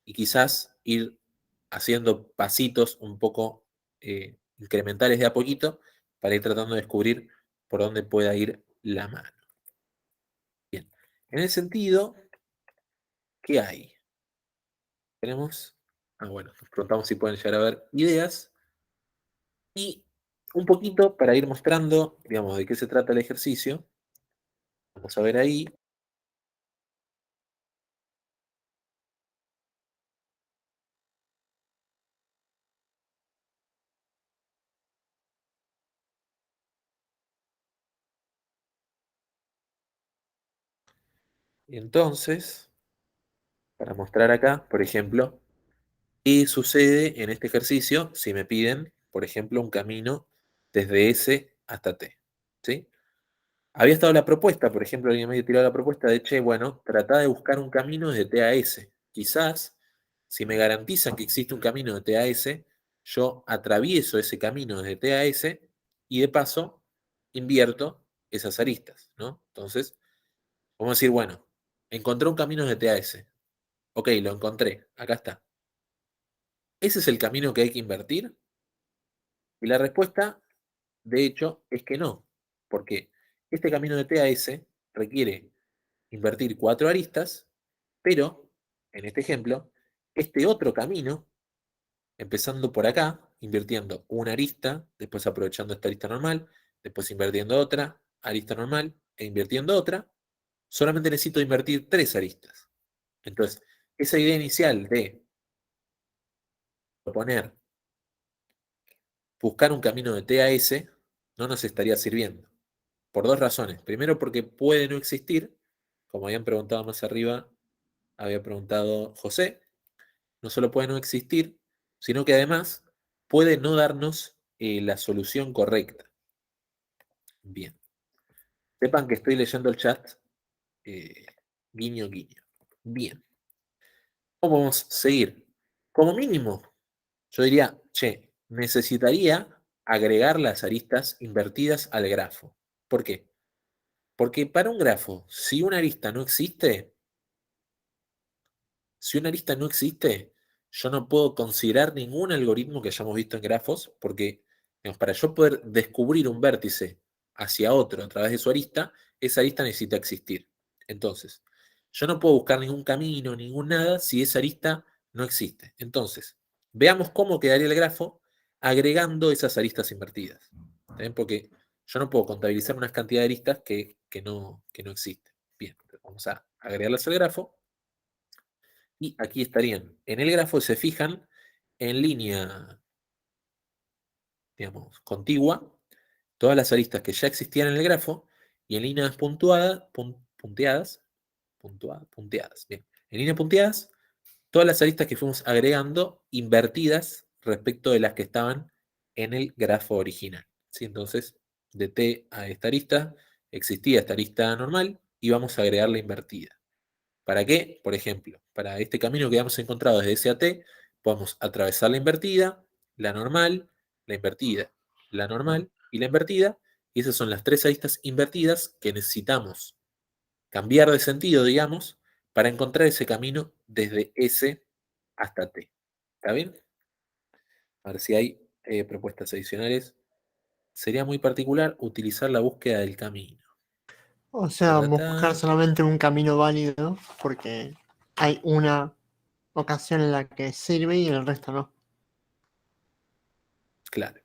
y quizás ir haciendo pasitos un poco incrementales de a poquito para ir tratando de descubrir por dónde pueda ir la mano. Bien, en ese sentido, ¿qué hay? Tenemos, bueno, nos preguntamos si pueden llegar a ver ideas y un poquito para ir mostrando, digamos, de qué se trata el ejercicio. Vamos a ver ahí. Y entonces, para mostrar acá, por ejemplo, qué sucede en este ejercicio si me piden, por ejemplo, un camino desde S hasta T. ¿Sí? Había estado la propuesta, por ejemplo, alguien me había tirado la propuesta de, che, bueno, tratá de buscar un camino desde T a S. Quizás, si me garantizan que existe un camino de T a S, yo atravieso ese camino desde T a S y de paso invierto esas aristas, ¿no? Entonces, vamos a decir, bueno, encontré un camino de T a S. Ok, lo encontré, acá está. ¿Ese es el camino que hay que invertir? Y la respuesta, de hecho, es que no, porque este camino de T a S requiere invertir 4 aristas, pero, en este ejemplo, este otro camino, empezando por acá, invirtiendo una arista, después aprovechando esta arista normal, después invirtiendo otra arista normal e invirtiendo otra, solamente necesito invertir 3 aristas. Entonces, esa idea inicial de proponer buscar un camino de T a S no nos estaría sirviendo. Por 2 razones. Primero, porque puede no existir, como habían preguntado más arriba, había preguntado José, no solo puede no existir, sino que además puede no darnos la solución correcta. Bien. Sepan que estoy leyendo el chat. Guiño, guiño. Bien. ¿Cómo vamos a seguir? Como mínimo, yo diría, che, necesitaría agregar las aristas invertidas al grafo. ¿Por qué? Porque para un grafo, si una arista no existe, yo no puedo considerar ningún algoritmo que hayamos visto en grafos, porque digamos, para yo poder descubrir un vértice hacia otro a través de su arista, esa arista necesita existir. Entonces, yo no puedo buscar ningún camino, ningún nada, si esa arista no existe. Entonces, veamos cómo quedaría el grafo agregando esas aristas invertidas. ¿Bien? Porque yo no puedo contabilizar una cantidad de aristas que no existen. Bien, vamos a agregarlas al grafo. Y aquí estarían en el grafo, se fijan en línea, digamos, contigua, todas las aristas que ya existían en el grafo y en líneas punteadas, bien, en líneas punteadas, todas las aristas que fuimos agregando invertidas respecto de las que estaban en el grafo original. ¿Sí? Entonces, de T a esta arista existía esta arista normal y vamos a agregar la invertida. ¿Para qué? Por ejemplo, para este camino que hemos encontrado desde S a T, podemos atravesar la invertida, la normal, la invertida, la normal y la invertida, y esas son las 3 aristas invertidas que necesitamos cambiar de sentido, digamos, para encontrar ese camino desde S hasta T. ¿Está bien? A ver si hay propuestas adicionales. Sería muy particular utilizar la búsqueda del camino. O sea, Ta, ta, ta. buscar solamente un camino válido porque hay una ocasión en la que sirve y el resto no. Claro.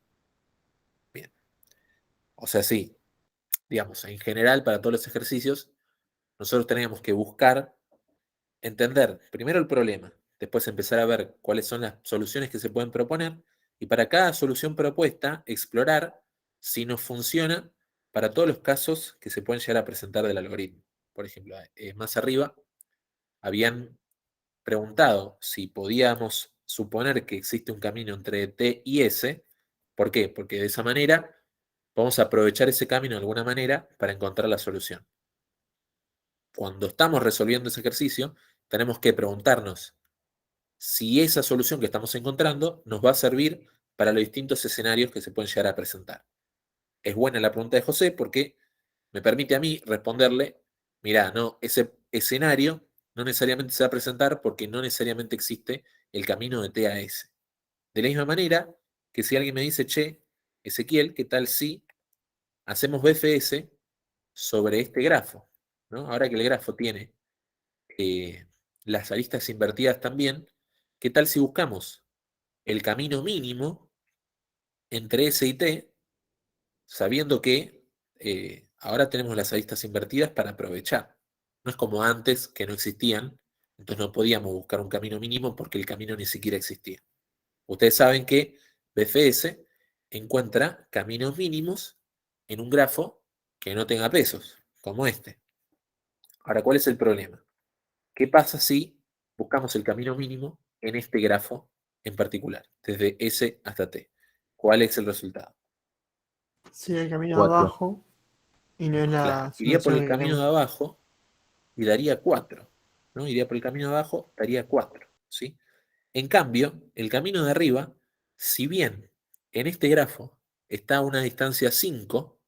Bien. O sea, sí, digamos, en general, para todos los ejercicios, nosotros teníamos que buscar entender primero el problema, después empezar a ver cuáles son las soluciones que se pueden proponer y para cada solución propuesta explorar si nos funciona para todos los casos que se pueden llegar a presentar del algoritmo. Por ejemplo, más arriba habían preguntado si podíamos suponer que existe un camino entre T y S. ¿Por qué? Porque de esa manera vamos a aprovechar ese camino de alguna manera para encontrar la solución. Cuando estamos resolviendo ese ejercicio, tenemos que preguntarnos si esa solución que estamos encontrando nos va a servir para los distintos escenarios que se pueden llegar a presentar. Es buena la pregunta de José porque me permite a mí responderle, mirá, no, ese escenario no necesariamente se va a presentar porque no necesariamente existe el camino de T a S. De la misma manera que si alguien me dice, che, Ezequiel, ¿qué tal si hacemos BFS sobre este grafo? ¿No? Ahora que el grafo tiene las aristas invertidas también, ¿qué tal si buscamos el camino mínimo entre S y T, sabiendo que ahora tenemos las aristas invertidas para aprovechar? No es como antes que no existían, entonces no podíamos buscar un camino mínimo porque el camino ni siquiera existía. Ustedes saben que BFS encuentra caminos mínimos en un grafo que no tenga pesos, como este. Ahora, ¿cuál es el problema? ¿Qué pasa si buscamos el camino mínimo en este grafo en particular, desde S hasta T? ¿Cuál es el resultado? Sigue el camino 4. abajo y no es Claro, la iría por solución el que camino queremos. de abajo y daría 4, ¿no? Iría por el camino de abajo, daría 4, ¿sí? En cambio, el camino de arriba, si bien en este grafo está a una distancia 5,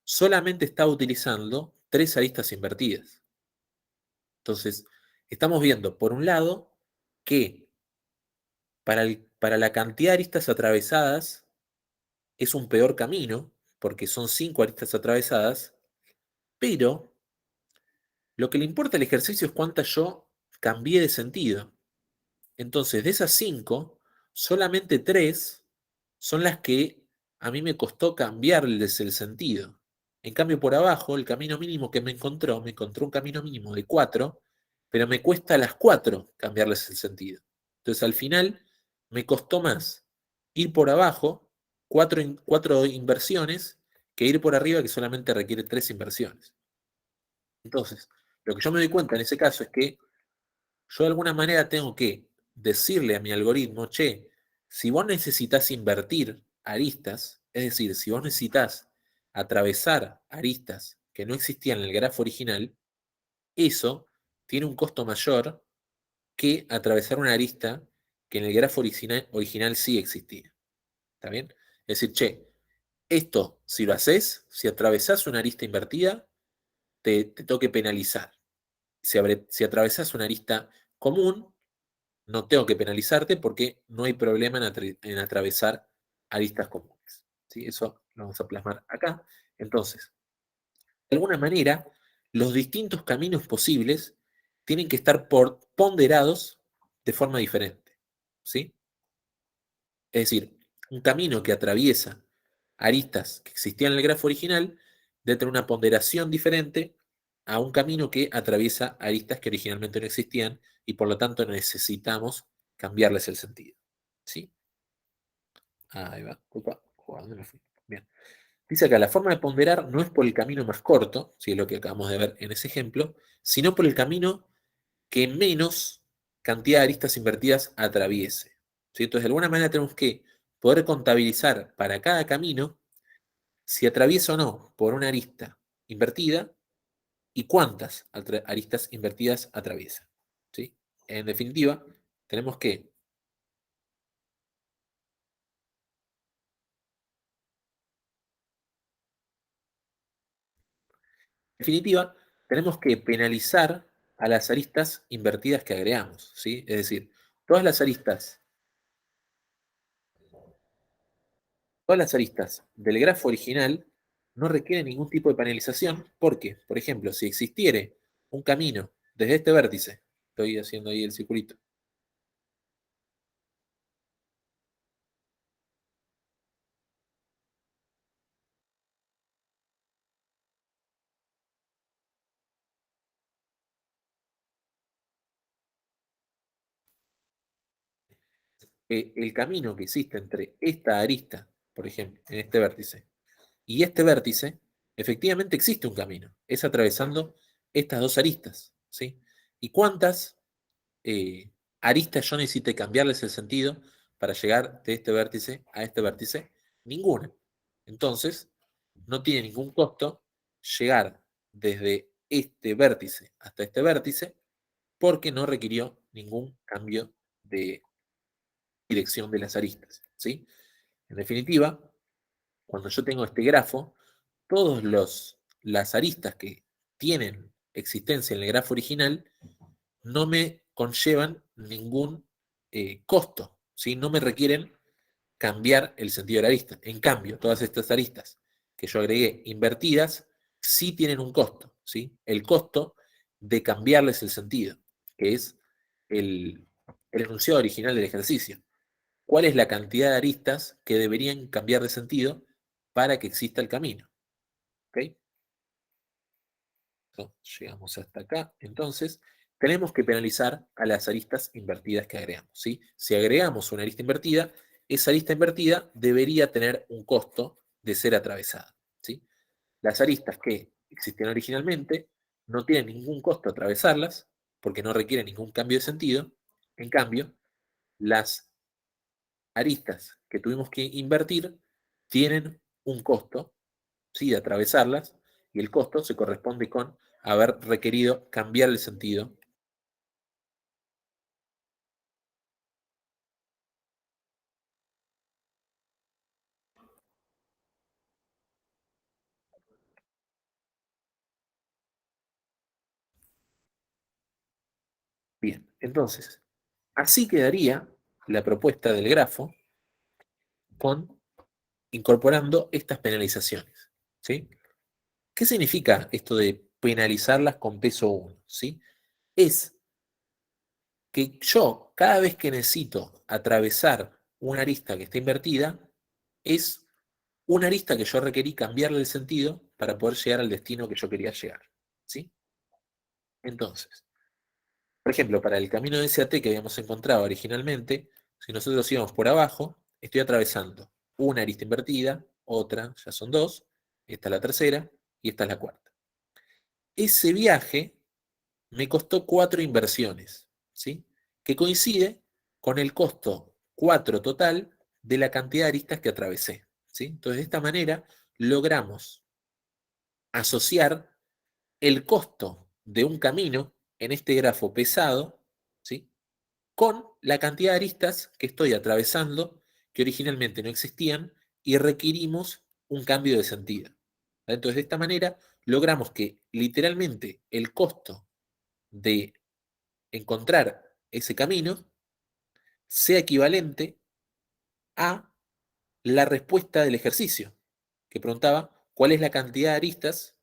solamente está utilizando 3 aristas invertidas. Entonces, estamos viendo, por un lado, que para la cantidad de aristas atravesadas es un peor camino, porque son 5 aristas atravesadas, pero lo que le importa al ejercicio es cuántas yo cambié de sentido. Entonces, de esas 5, solamente 3 son las que a mí me costó cambiarles el sentido. En cambio, por abajo, el camino mínimo que me encontró un camino mínimo de 4, pero me cuesta a las 4 cambiarles el sentido. Entonces, al final, me costó más ir por abajo, 4 inversiones, que ir por arriba, que solamente requiere 3 inversiones. Entonces, lo que yo me doy cuenta en ese caso es que yo de alguna manera tengo que decirle a mi algoritmo, che, si vos necesitas invertir aristas, es decir, si vos necesitas atravesar aristas que no existían en el grafo original, eso tiene un costo mayor que atravesar una arista que en el grafo original sí existía. ¿Está bien? Es decir, che, esto, si lo haces, si atravesás una arista invertida, te tengo que penalizar. Si atravesás una arista común, no tengo que penalizarte porque no hay problema en atravesar aristas comunes. ¿Sí? Eso lo vamos a plasmar acá. Entonces, de alguna manera, los distintos caminos posibles tienen que estar ponderados de forma diferente. ¿Sí? Es decir, un camino que atraviesa aristas que existían en el grafo original debe tener una ponderación diferente a un camino que atraviesa aristas que originalmente no existían y por lo tanto necesitamos cambiarles el sentido. ¿Sí? Ahí va. Opa, ¿dónde me fui? Bien. Dice acá, la forma de ponderar no es por el camino más corto, si es lo que acabamos de ver en ese ejemplo, sino por el camino que menos cantidad de aristas invertidas atraviese. ¿Sí? Entonces, de alguna manera tenemos que poder contabilizar para cada camino si atraviesa o no por una arista invertida y cuántas aristas invertidas atraviesa. ¿Sí? En definitiva, tenemos que penalizar a las aristas invertidas que agregamos, ¿sí? Es decir, todas las aristas del grafo original no requiere ningún tipo de penalización, porque, por ejemplo, si existiere un camino desde este vértice, estoy haciendo ahí el circulito, el camino que existe entre esta arista, por ejemplo, en este vértice, y este vértice, efectivamente existe un camino. Es atravesando estas dos aristas, ¿sí? ¿Y cuántas aristas yo necesito cambiarles el sentido para llegar de este vértice a este vértice? Ninguna. Entonces, no tiene ningún costo llegar desde este vértice hasta este vértice porque no requirió ningún cambio de dirección de las aristas, ¿sí? En definitiva, cuando yo tengo este grafo, todas las aristas que tienen existencia en el grafo original no me conllevan ningún costo, ¿sí? No me requieren cambiar el sentido de la arista. En cambio, todas estas aristas que yo agregué invertidas sí tienen un costo, ¿sí? El costo de cambiarles el sentido, que es el enunciado original del ejercicio. ¿Cuál es la cantidad de aristas que deberían cambiar de sentido para que exista el camino? ¿Ok? Llegamos hasta acá. Entonces, tenemos que penalizar a las aristas invertidas que agregamos, ¿sí? Si agregamos una arista invertida, esa arista invertida debería tener un costo de ser atravesada, ¿sí? Las aristas que existían originalmente no tienen ningún costo atravesarlas porque no requieren ningún cambio de sentido. En cambio, las aristas que tuvimos que invertir tienen un costo, ¿sí?, de atravesarlas, y el costo se corresponde con haber requerido cambiar el sentido. Bien, entonces, así quedaría la propuesta del grafo con incorporando estas penalizaciones, ¿sí? ¿Qué significa esto de penalizarlas con peso 1? ¿Sí? Es que yo, cada vez que necesito atravesar una arista que está invertida, es una arista que yo requerí cambiarle el sentido para poder llegar al destino que yo quería llegar, ¿sí? Entonces, por ejemplo, para el camino de SAT que habíamos encontrado originalmente, si nosotros íbamos por abajo, estoy atravesando una arista invertida, otra, ya son dos, esta es la tercera y esta es la cuarta. Ese viaje me costó 4 inversiones, ¿sí? Que coincide con el costo 4 total de la cantidad de aristas que atravesé, ¿sí? Entonces, de esta manera logramos asociar el costo de un camino en este grafo pesado, ¿sí?, con la cantidad de aristas que estoy atravesando, que originalmente no existían, y requerimos un cambio de sentido. Entonces, de esta manera logramos que literalmente el costo de encontrar ese camino sea equivalente a la respuesta del ejercicio, que preguntaba cuál es la cantidad de aristas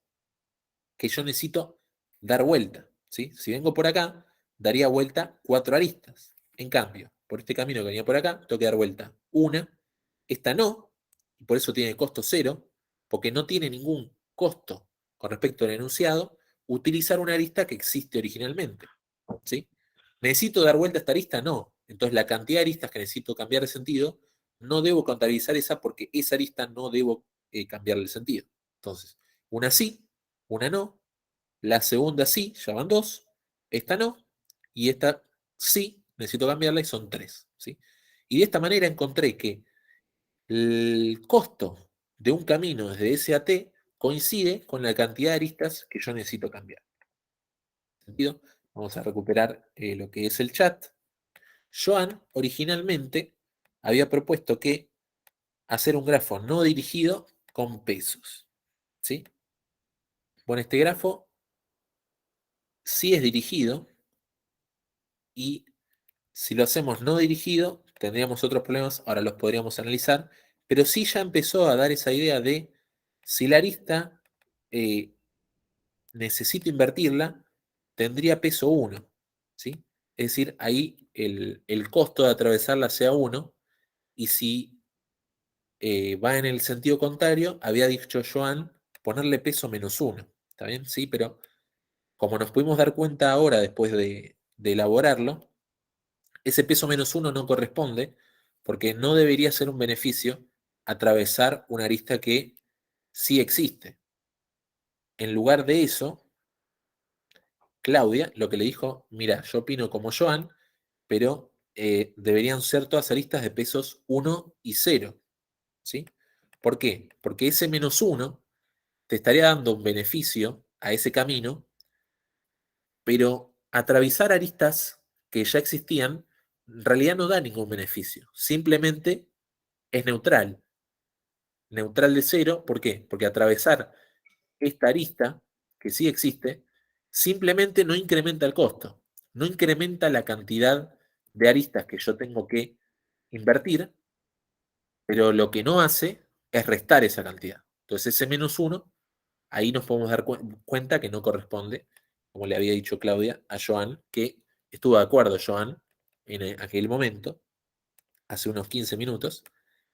que yo necesito dar vuelta, ¿sí? Si vengo por acá, daría vuelta 4 aristas. En cambio, por este camino que venía por acá, tengo que dar vuelta una. Esta no, y por eso tiene costo 0, porque no tiene ningún costo con respecto al enunciado utilizar una arista que existe originalmente, ¿sí? ¿Necesito dar vuelta a esta arista? No. Entonces la cantidad de aristas que necesito cambiar de sentido, no debo contabilizar esa porque esa arista no debo cambiarle el sentido. Entonces, una sí, una no, la segunda sí, ya van 2, esta no, y esta sí, necesito cambiarla y son 3, ¿sí? Y de esta manera encontré que el costo de un camino desde S a T coincide con la cantidad de aristas que yo necesito cambiar. ¿En sentido? Vamos a recuperar lo que es el chat. Joan originalmente había propuesto que hacer un grafo no dirigido con pesos, ¿sí? Bueno, este grafo sí es dirigido, y si lo hacemos no dirigido tendríamos otros problemas, ahora los podríamos analizar, pero sí ya empezó a dar esa idea de Si la arista necesito invertirla, tendría peso 1, ¿sí? Es decir, ahí el costo de atravesarla sea 1, y si va en el sentido contrario, había dicho Joan ponerle peso -1, ¿está bien? Sí, pero como nos pudimos dar cuenta ahora después de elaborarlo, ese peso -1 no corresponde porque no debería ser un beneficio atravesar una arista que sí existe. En lugar de eso, Claudia lo que le dijo, mira, yo opino como Joan, pero deberían ser todas aristas de pesos 1 y 0, ¿sí? ¿Por qué? Porque ese -1 te estaría dando un beneficio a ese camino, pero atravesar aristas que ya existían en realidad no da ningún beneficio, simplemente es neutral, neutral de 0, ¿por qué? Porque atravesar esta arista, que sí existe, simplemente no incrementa el costo, no incrementa la cantidad de aristas que yo tengo que invertir, pero lo que no hace es restar esa cantidad. Entonces ese -1, ahí nos podemos dar cuenta que no corresponde, como le había dicho Claudia, a Joan, que estuvo de acuerdo Joan en aquel momento, hace unos 15 minutos,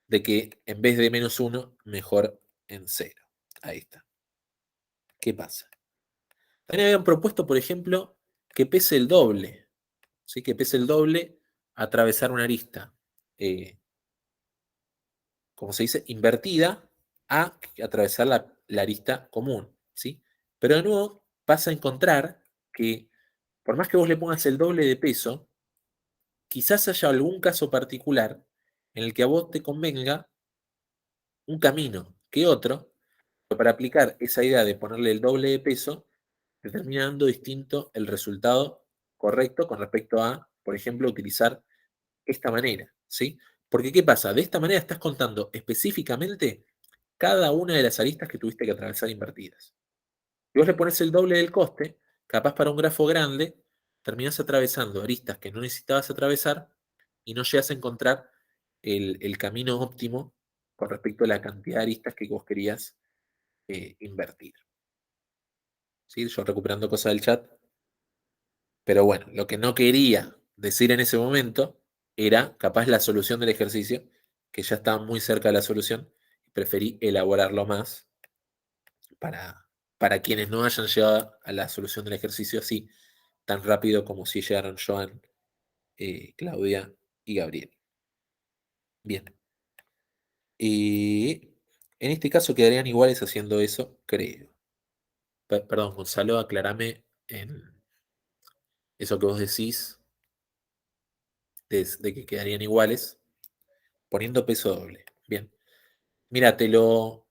de que en vez de -1, mejor en 0. Ahí está. ¿Qué pasa? También habían propuesto, por ejemplo, que pese el doble, ¿sí? Que pese el doble atravesar una arista, como se dice, invertida a atravesar la arista común, ¿sí? Pero de nuevo vas a encontrar que por más que vos le pongas el doble de peso, quizás haya algún caso particular en el que a vos te convenga un camino que otro, pero para aplicar esa idea de ponerle el doble de peso, te termina dando distinto el resultado correcto con respecto a, por ejemplo, utilizar esta manera, ¿sí? Porque ¿qué pasa? De esta manera estás contando específicamente cada una de las aristas que tuviste que atravesar invertidas. Si vos le pones el doble del coste, capaz para un grafo grande, terminás atravesando aristas que no necesitabas atravesar y no llegas a encontrar el camino óptimo con respecto a la cantidad de aristas que vos querías invertir. ¿Sí? Yo recuperando cosas del chat. Pero bueno, lo que no quería decir en ese momento era capaz la solución del ejercicio, que ya estaba muy cerca de la solución, y preferí elaborarlo más para quienes no hayan llegado a la solución del ejercicio así tan rápido como si llegaron Joan, Claudia y Gabriel. Bien. Y en este caso quedarían iguales haciendo eso, creo. Perdón, Gonzalo, aclárame en eso que vos decís de que quedarían iguales poniendo peso doble. Bien. Mira, te lo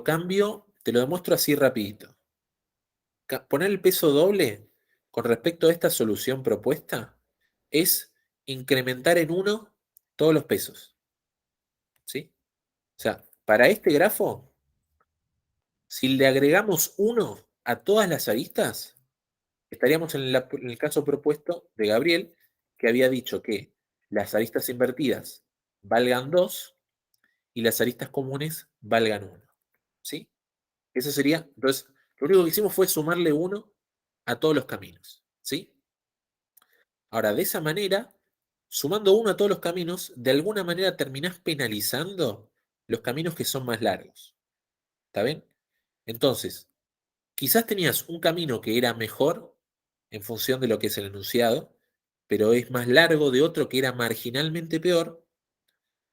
cambio, te lo demuestro así rapidito. Poner el peso doble con respecto a esta solución propuesta es incrementar en 1 todos los pesos. ¿Sí? O sea, para este grafo, si le agregamos 1 a todas las aristas, estaríamos en el caso propuesto de Gabriel, que había dicho que las aristas invertidas valgan 2 y las aristas comunes valgan 1. ¿Sí? Eso sería, entonces, lo único que hicimos fue sumarle 1 a todos los caminos. ¿Sí? Ahora, de esa manera, sumando 1 a todos los caminos, de alguna manera terminás penalizando los caminos que son más largos. ¿Está bien? Entonces, quizás tenías un camino que era mejor en función de lo que es el enunciado, pero es más largo de otro que era marginalmente peor,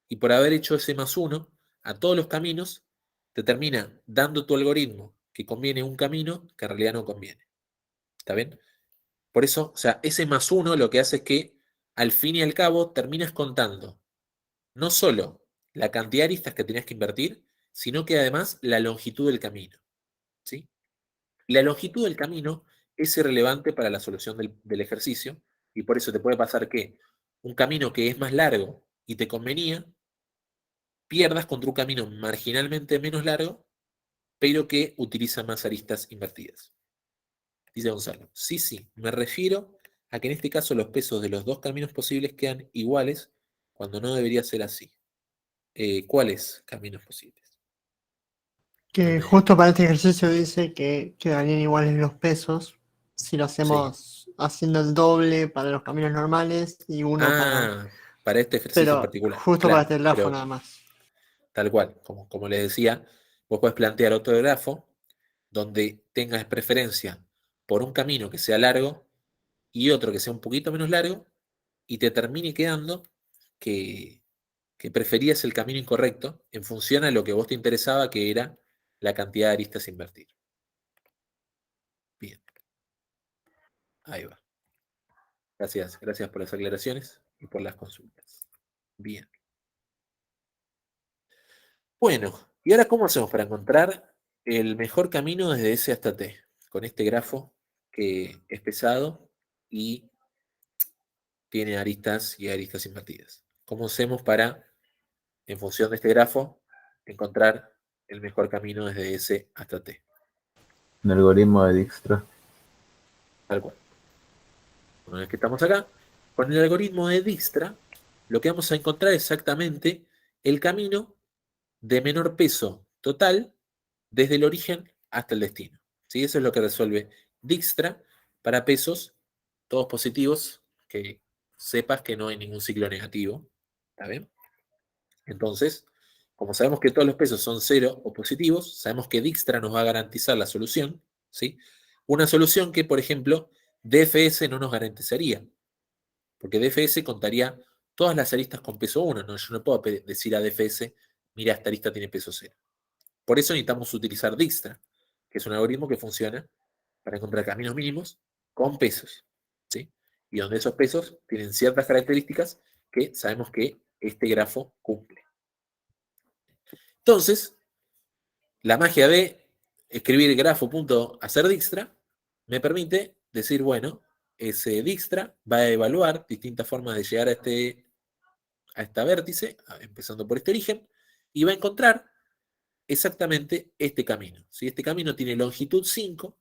y por haber hecho ese +1 a todos los caminos, te termina dando tu algoritmo que conviene un camino que en realidad no conviene. ¿Está bien? Por eso, o sea, ese +1 lo que hace es que al fin y al cabo terminas contando no solo la cantidad de aristas que tenías que invertir, sino que además la longitud del camino. ¿Sí? La longitud del camino es irrelevante para la solución del ejercicio, y por eso te puede pasar que un camino que es más largo y te convenía, pierdas contra un camino marginalmente menos largo, pero que utiliza más aristas invertidas. Dice Gonzalo, sí, me refiero a que en este caso los pesos de los dos caminos posibles quedan iguales cuando no debería ser así. ¿Cuáles caminos posibles? Que justo para este ejercicio dice que quedarían iguales los pesos si lo hacemos haciendo el doble para los caminos normales y uno para... Para este ejercicio en Pero particular. justo para Claro, este grafo pero nada más. tal cual, como les decía, vos podés plantear otro grafo donde tengas preferencia por un camino que sea largo y otro que sea un poquito menos largo y te termine quedando que preferías el camino incorrecto en función a lo que a vos te interesaba, que era la cantidad de aristas a invertir. Bien, ahí va. Gracias por las aclaraciones y por las consultas. Bien. Bueno, ¿y ahora cómo hacemos para encontrar el mejor camino desde S hasta T? Con este grafo que es pesado y tiene aristas y aristas invertidas. ¿Cómo hacemos para, en función de este grafo, encontrar el mejor camino desde S hasta T? Un algoritmo de Dijkstra. Tal cual. Una vez que estamos acá, con el algoritmo de Dijkstra, lo que vamos a encontrar es exactamente el camino de menor peso total desde el origen hasta el destino. ¿Sí? Eso es lo que resuelve Dijkstra para pesos, todos positivos, que sepas que no hay ningún ciclo negativo. ¿Está bien? Entonces, como sabemos que todos los pesos son cero o positivos, sabemos que Dijkstra nos va a garantizar la solución. ¿Sí? Una solución que, por ejemplo, DFS no nos garantizaría, porque DFS contaría todas las aristas con peso 1. ¿No? Yo no puedo decir a DFS, mira, esta arista tiene peso 0. Por eso necesitamos utilizar Dijkstra, que es un algoritmo que funciona para encontrar caminos mínimos con pesos, ¿sí? Y donde esos pesos tienen ciertas características que sabemos que este grafo cumple. Entonces, la magia de escribir grafo.hacer Dijkstra me permite decir, bueno, ese Dijkstra va a evaluar distintas formas de llegar a esta vértice, empezando por este origen, y va a encontrar exactamente este camino. ¿Sí? Este camino tiene longitud 5,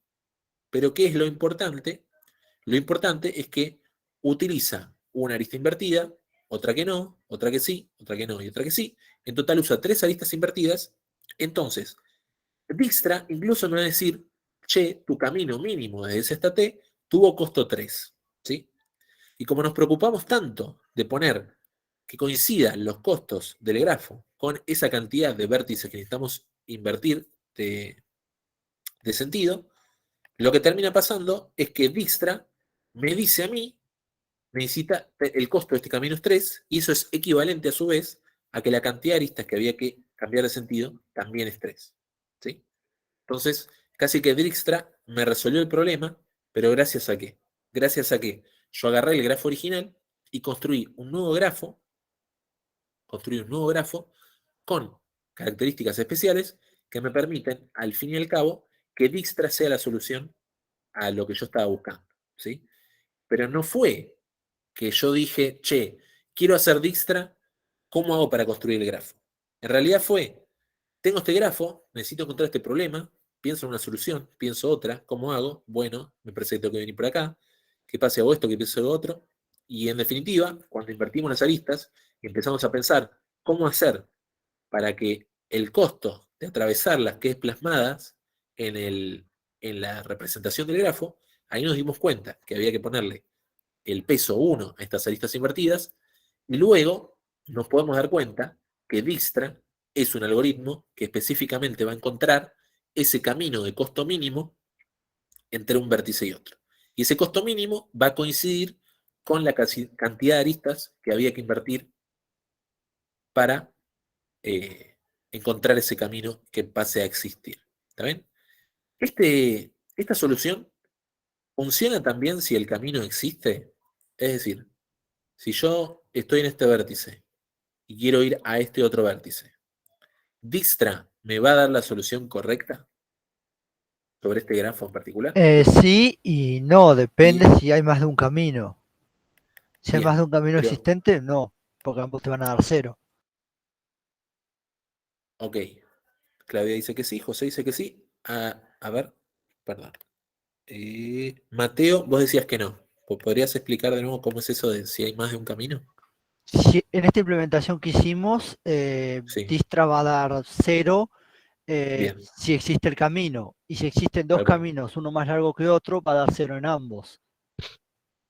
pero ¿qué es lo importante? Lo importante es que utiliza una arista invertida, otra que no, otra que sí, otra que no y otra que sí. En total usa 3 aristas invertidas. Entonces, Dijkstra incluso me va a decir, che, tu camino mínimo desde S hasta T tuvo costo 3. ¿Sí? Y como nos preocupamos tanto de poner que coincidan los costos del grafo con esa cantidad de vértices que necesitamos invertir de sentido, lo que termina pasando es que Dijkstra me dice a mí, necesita el costo de este camino es 3, y eso es equivalente a su vez a que la cantidad de aristas que había que cambiar de sentido también es 3. ¿Sí? Entonces, casi que Dijkstra me resolvió el problema, pero ¿gracias a qué? Gracias a que yo agarré el grafo original y construí un nuevo grafo con características especiales que me permiten, al fin y al cabo, que Dijkstra sea la solución a lo que yo estaba buscando. ¿Sí? Pero no fue que yo dije, che, quiero hacer Dijkstra, ¿cómo hago para construir el grafo? En realidad fue, tengo este grafo, necesito encontrar este problema, pienso en una solución, pienso otra, ¿cómo hago? Bueno, me parece que tengo que venir por acá, que pase hago esto, que pienso lo otro, y en definitiva, cuando invertimos las aristas y empezamos a pensar cómo hacer para que el costo de atravesarlas que es plasmadas en la representación del grafo, ahí nos dimos cuenta que había que ponerle el peso 1 a estas aristas invertidas, y luego nos podemos dar cuenta que Dijkstra es un algoritmo que específicamente va a encontrar ese camino de costo mínimo entre un vértice y otro. Y ese costo mínimo va a coincidir con la cantidad de aristas que había que invertir para encontrar ese camino que pase a existir. ¿Está bien? Esta solución funciona también si el camino existe. Es decir, si yo estoy en este vértice y quiero ir a este otro vértice, ¿Dijkstra me va a dar la solución correcta sobre este grafo en particular? Sí y no, depende Y, si hay más de un camino. Si hay más bien, de un camino pero, existente, no, porque ambos te van a dar 0. ok. Claudia dice que sí, José dice que sí. A ver, perdón. Mateo, vos decías que no. ¿Podrías explicar de nuevo cómo es eso de si hay más de un camino? Si, en esta implementación que hicimos, Sí. Dijkstra va a dar 0 Bien, si existe el camino. Y si existen dos tal cual. caminos, uno más largo que otro, va a dar 0 en ambos.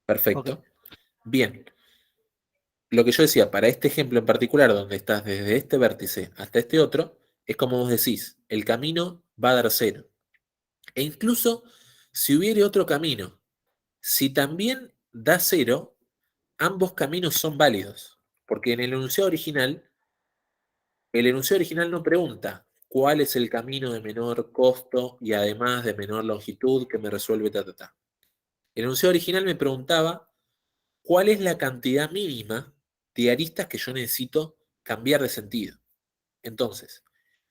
Perfecto. Bien. Lo que yo decía, para este ejemplo en particular, donde estás desde este vértice hasta este otro, es como vos decís, el camino va a dar 0. E incluso si hubiere otro camino, si también da 0, ambos caminos son válidos. Porque en el enunciado original no pregunta cuál es el camino de menor costo y además de menor longitud que me resuelve ta, ta, ta. El enunciado original me preguntaba cuál es la cantidad mínima de aristas que yo necesito cambiar de sentido. Entonces,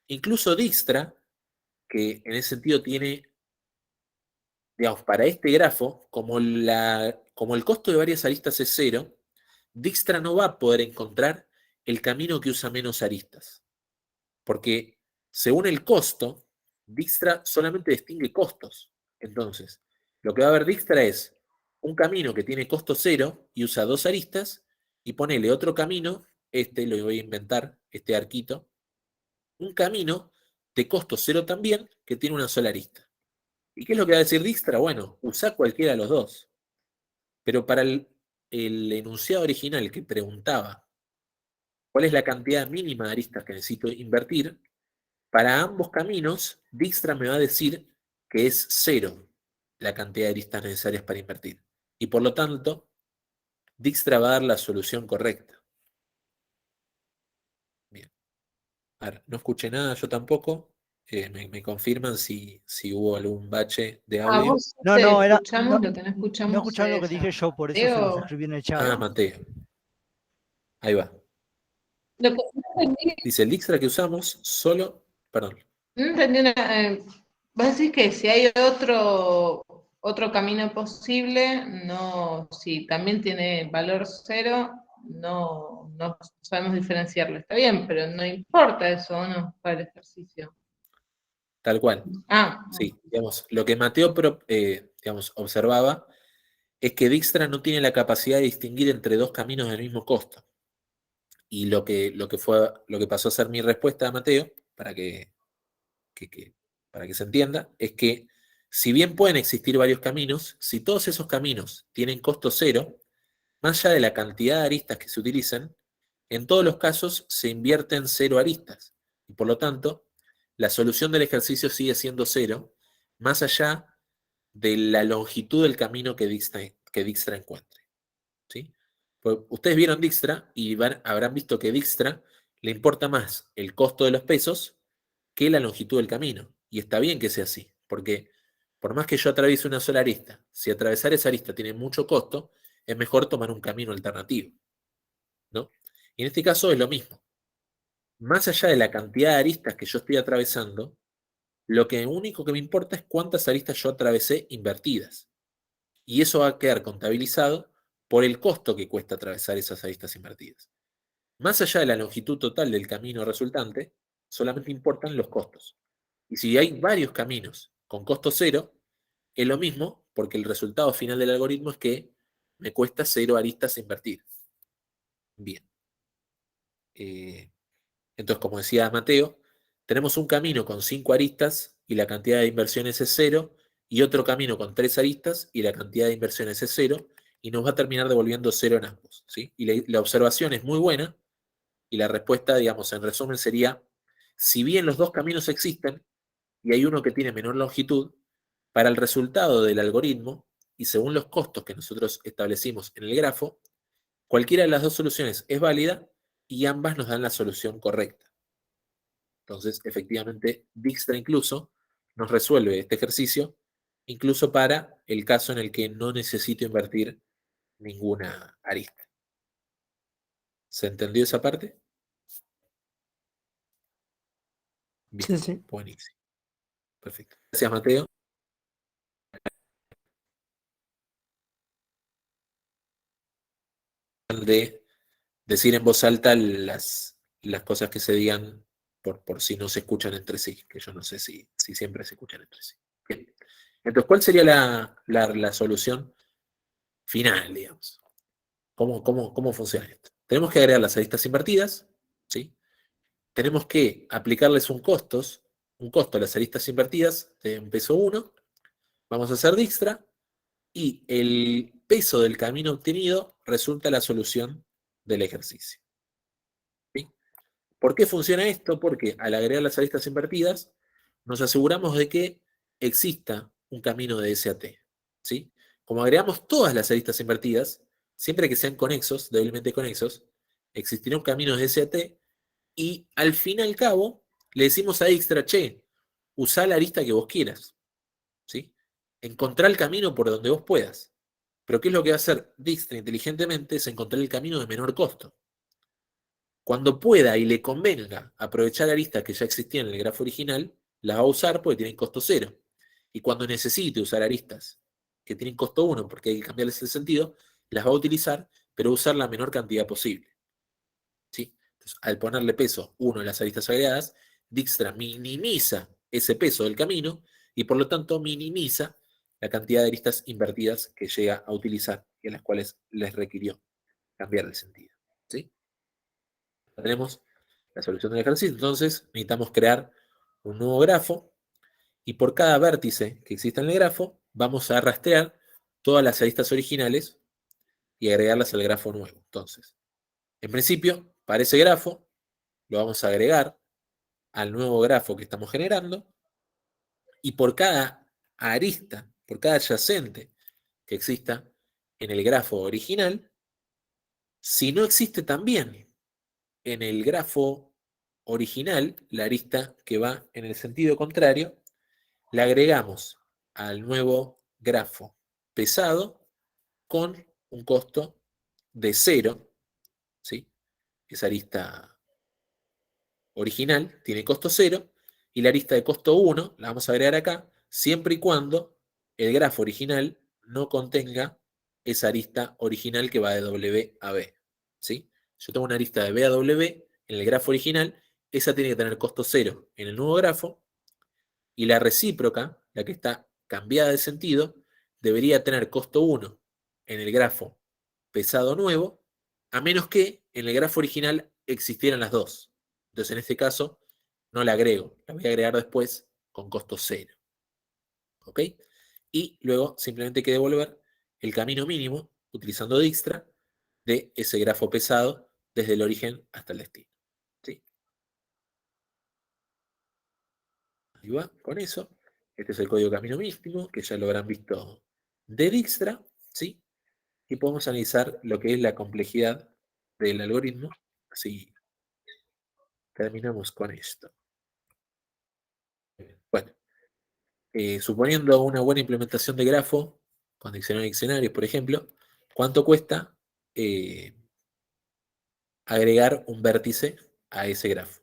incluso Dijkstra, que en ese sentido tiene, digamos, para este grafo, como el costo de varias aristas es 0, Dijkstra no va a poder encontrar el camino que usa menos aristas. Porque según el costo, Dijkstra solamente distingue costos. Entonces, lo que va a ver Dijkstra es un camino que tiene costo 0 y usa 2 aristas, y ponele otro camino, este lo voy a inventar, este arquito, un camino de costo 0 también, que tiene una sola arista. ¿Y qué es lo que va a decir Dijkstra? Bueno, usa cualquiera de los dos. Pero para el enunciado original que preguntaba cuál es la cantidad mínima de aristas que necesito invertir, para ambos caminos, Dijkstra me va a decir que es 0 la cantidad de aristas necesarias para invertir. Y por lo tanto, Dijkstra va a dar la solución correcta. Bien. A ver, no escuché nada, yo tampoco. Me confirman si hubo algún bache de A audio. vos No, te no, escuchamos, no, lo que no no escuchamos escucharon lo que es dije a yo, por eso se los Mateo. escribí en el chat. Ah, Mateo. Ahí va. Lo que no entendí, Dice el Dijkstra que usamos solo. Perdón. no entendí vos decís que si hay otro camino posible, no, si también tiene valor 0, no sabemos diferenciarlo. Está bien, pero no importa eso, ¿o no? Para el ejercicio. Tal cual. Ah, Sí, digamos, lo que Mateo digamos, observaba es que Dijkstra no tiene la capacidad de distinguir entre dos caminos del mismo costo. Y lo que pasó a ser mi respuesta a Mateo, para que se entienda, es que si bien pueden existir varios caminos, si todos esos caminos tienen costo 0, más allá de la cantidad de aristas que se utilicen, en todos los casos se invierten 0 aristas. Y por lo tanto, la solución del ejercicio sigue siendo 0, más allá de la longitud del camino que Dijkstra encuentre. ¿Sí? Pues ustedes vieron Dijkstra y habrán visto que Dijkstra le importa más el costo de los pesos que la longitud del camino. Y está bien que sea así, porque por más que yo atraviese una sola arista, si atravesar esa arista tiene mucho costo, es mejor tomar un camino alternativo, ¿no? Y en este caso es lo mismo. Más allá de la cantidad de aristas que yo estoy atravesando, lo único que me importa es cuántas aristas yo atravesé invertidas. Y eso va a quedar contabilizado por el costo que cuesta atravesar esas aristas invertidas. Más allá de la longitud total del camino resultante, solamente importan los costos. Y si hay varios caminos con costo 0, es lo mismo porque el resultado final del algoritmo es que me cuesta 0 aristas invertir. Bien. Entonces, como decía Mateo, tenemos un camino con 5 aristas y la cantidad de inversiones es 0, y otro camino con 3 aristas y la cantidad de inversiones es 0, y nos va a terminar devolviendo 0 en ambos. ¿Sí? Y la observación es muy buena, y la respuesta, digamos, en resumen sería, si bien los dos caminos existen, y hay uno que tiene menor longitud, para el resultado del algoritmo, y según los costos que nosotros establecimos en el grafo, cualquiera de las dos soluciones es válida y ambas nos dan la solución correcta. Entonces, efectivamente, Dijkstra incluso nos resuelve este ejercicio, incluso para el caso en el que no necesito invertir ninguna arista. ¿Se entendió esa parte? Bien, Sí, sí. buenísimo. Perfecto. Gracias, Mateo. De decir en voz alta las cosas que se digan por si no se escuchan entre sí, que yo no sé si siempre se escuchan entre sí. Bien. Entonces, ¿cuál sería la solución final, digamos? ¿Cómo funciona esto? Tenemos que agregar las aristas invertidas, ¿sí? Tenemos que aplicarles un costos un costo a las aristas invertidas de un peso 1, vamos a hacer Dijkstra, y el peso del camino obtenido resulta la solución del ejercicio. ¿Sí? ¿Por qué funciona esto? Porque al agregar las aristas invertidas, nos aseguramos de que exista un camino de S a T. ¿Sí? Como agregamos todas las aristas invertidas, siempre que sean conexos, deblemente conexos, existirá un camino de S a T, y al fin y al cabo le decimos a Dijkstra, che, usá la arista que vos quieras. ¿Sí? Encontrá el camino por donde vos puedas. Pero ¿qué es lo que va a hacer Dijkstra inteligentemente? Es encontrar el camino de menor costo. Cuando pueda y le convenga aprovechar aristas que ya existían en el grafo original, las va a usar porque tienen costo 0. Y cuando necesite usar aristas que tienen costo 1 porque hay que cambiarles el sentido, las va a utilizar, pero usar la menor cantidad posible. ¿Sí? Entonces, al ponerle peso 1 a las aristas agregadas, Dijkstra minimiza ese peso del camino y por lo tanto minimiza la cantidad de aristas invertidas que llega a utilizar y a las cuales les requirió cambiar el sentido. ¿Sí? Tenemos la solución del ejercicio, entonces necesitamos crear un nuevo grafo y por cada vértice que exista en el grafo vamos a rastrear todas las aristas originales y agregarlas al grafo nuevo. Entonces, en principio, para ese grafo lo vamos a agregar al nuevo grafo que estamos generando y por cada arista, por cada adyacente que exista en el grafo original, si no existe también en el grafo original la arista que va en el sentido contrario, le agregamos al nuevo grafo pesado con un costo de 0, ¿sí? Esa arista original tiene costo 0 y la arista de costo 1 la vamos a agregar acá siempre y cuando el grafo original no contenga esa arista original que va de W a B. ¿Sí? Yo tengo una arista de B a W en el grafo original, esa tiene que tener costo 0 en el nuevo grafo y la recíproca, la que está cambiada de sentido, debería tener costo 1 en el grafo pesado nuevo, a menos que en el grafo original existieran las dos. Entonces, en este caso, no la agrego, la voy a agregar después con costo 0. ¿Ok? Y luego simplemente hay que devolver el camino mínimo, utilizando Dijkstra, de ese grafo pesado desde el origen hasta el destino. ¿Sí? Ahí va, con eso. Este es el código camino mínimo, que ya lo habrán visto de Dijkstra, ¿sí? Y podemos analizar lo que es la complejidad del algoritmo. Así terminamos con esto. Bueno, suponiendo una buena implementación de grafo, con diccionario de diccionarios, por ejemplo, ¿cuánto cuesta agregar un vértice a ese grafo?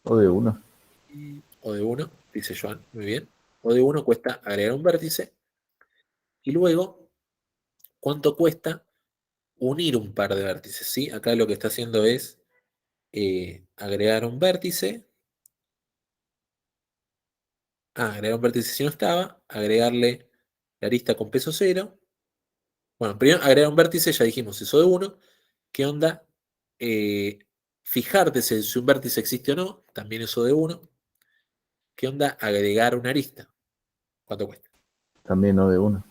O de 1. O de 1, dice Joan, muy bien. O de 1 cuesta agregar un vértice. Y luego, ¿cuánto cuesta unir un par de vértices? ¿Sí? Acá lo que está haciendo es agregar un vértice. Agregar un vértice si no estaba, agregarle la arista con peso 0. Bueno, primero agregar un vértice, ya dijimos eso de 1. ¿Qué onda? Fijarte si un vértice existe o no, también eso de 1. ¿Qué onda? Agregar una arista. ¿Cuánto cuesta? También O de 1.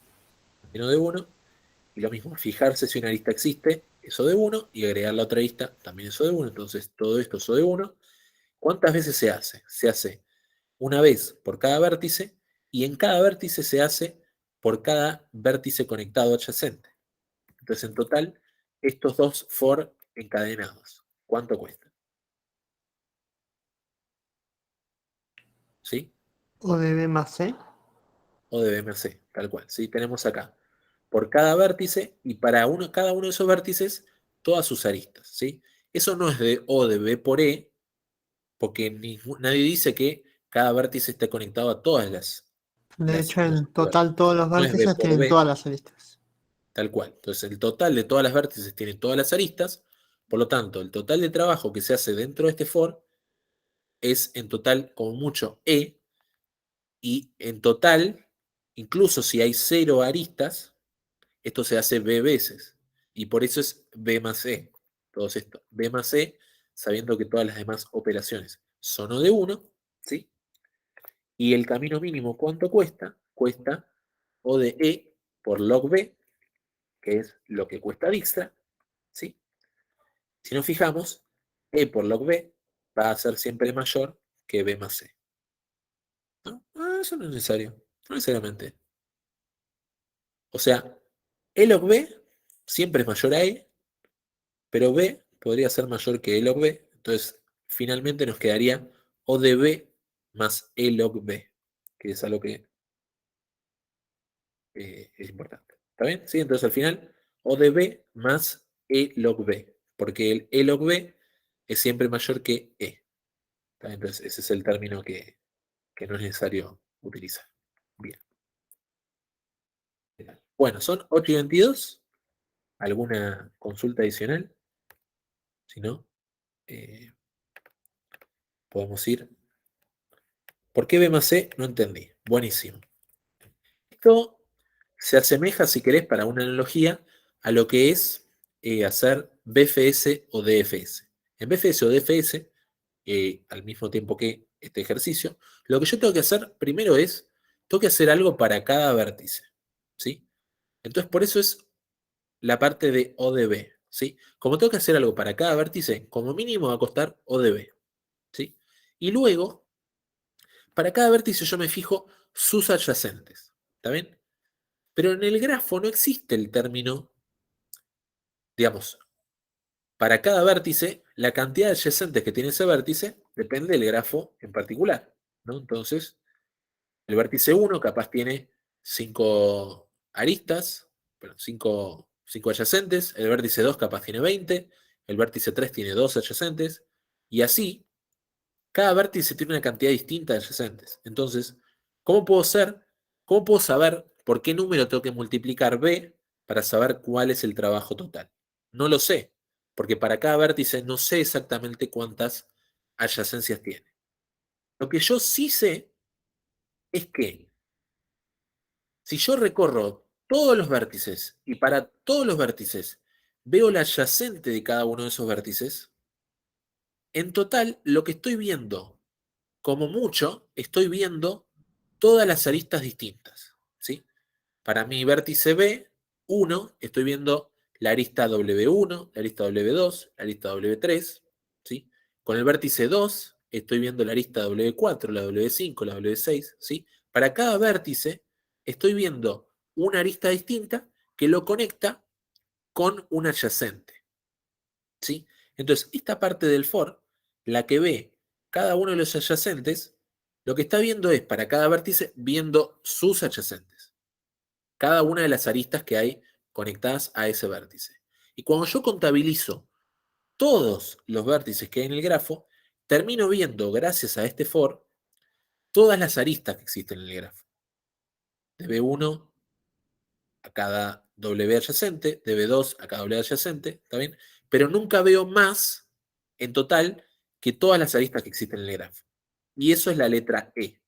También o de 1. Y lo mismo, fijarse si una arista existe, eso de 1. Y agregar la otra arista, también eso de 1. Entonces, todo esto eso de 1. ¿Cuántas veces se hace? Se hace una vez por cada vértice y en cada vértice se hace por cada vértice conectado adyacente. Entonces, en total, estos dos for encadenados, ¿cuánto cuesta? ¿Sí? O de B más C. O de B más C, tal cual. ¿Sí? Tenemos acá, por cada vértice y para cada uno de esos vértices, todas sus aristas. ¿Sí? Eso no es de O de B por E, porque nadie dice que cada vértice esté conectado a todas De hecho, los en total todos los no es B vértices por tienen B. todas las aristas. Tal cual. Entonces, el total de todas las vértices tiene todas las aristas. Por lo tanto, el total de trabajo que se hace dentro de este for es en total, como mucho, E. Y en total, incluso si hay 0 aristas, esto se hace B veces. Y por eso es B más E. Todo esto. B más E sabiendo que todas las demás operaciones son O de 1, ¿sí? Y el camino mínimo, ¿cuánto cuesta? Cuesta O de E por log B, que es lo que cuesta Dijkstra, ¿sí? Si nos fijamos, E por log B va a ser siempre mayor que B más C. ¿No? Eso no es necesario, no necesariamente. O sea, E log B siempre es mayor a E, pero B podría ser mayor que E log B. Entonces, finalmente nos quedaría O de B más E log B, que es algo que es importante. ¿Está bien? Sí, entonces al final, O de B más E log B, porque el E log B es siempre mayor que E. ¿Está bien? Entonces, ese es el término que no es necesario utilizar. Bien. Bueno, son 8:22. ¿Alguna consulta adicional? Si no, podemos ir. ¿Por qué B más C? No entendí. Buenísimo. Esto se asemeja, si querés, para una analogía, a lo que es hacer BFS o DFS. En BFS o DFS, al mismo tiempo que este ejercicio, lo que yo tengo que hacer primero es, tengo que hacer algo para cada vértice, ¿sí? Entonces, por eso es la parte de O de B, ¿sí? Como tengo que hacer algo para cada vértice, como mínimo va a costar O de B, ¿sí? Y luego, para cada vértice yo me fijo sus adyacentes, ¿está bien? Pero en el grafo no existe el término, digamos, para cada vértice, la cantidad de adyacentes que tiene ese vértice depende del grafo en particular, ¿no? Entonces, el vértice 1 capaz tiene 5 aristas, 5 adyacentes, el vértice 2 capaz tiene 20, el vértice 3 tiene 2 adyacentes, y así, cada vértice tiene una cantidad distinta de adyacentes. Entonces, ¿cómo puedo saber por qué número tengo que multiplicar B para saber cuál es el trabajo total? No lo sé, porque para cada vértice no sé exactamente cuántas adyacencias tiene. Lo que yo sí sé es que si yo recorro todos los vértices y para todos los vértices veo la adyacente de cada uno de esos vértices, en total lo que estoy viendo, como mucho, estoy viendo todas las aristas distintas, ¿sí? Para mi vértice B1 estoy viendo la arista W1, la arista W2, la arista W3, ¿sí? Con el vértice 2 estoy viendo la arista W4, la W5, la W6, ¿sí? Para cada vértice estoy viendo una arista distinta que lo conecta con un adyacente, ¿sí? Entonces, esta parte del for, la que ve cada uno de los adyacentes, lo que está viendo es, para cada vértice, viendo sus adyacentes. Cada una de las aristas que hay conectadas a ese vértice. Y cuando yo contabilizo todos los vértices que hay en el grafo, termino viendo, gracias a este for, todas las aristas que existen en el grafo. De B1 a cada W adyacente, de B2 a cada W adyacente, ¿está bien? Pero nunca veo más en total que todas las aristas que existen en el grafo. Y eso es la letra E.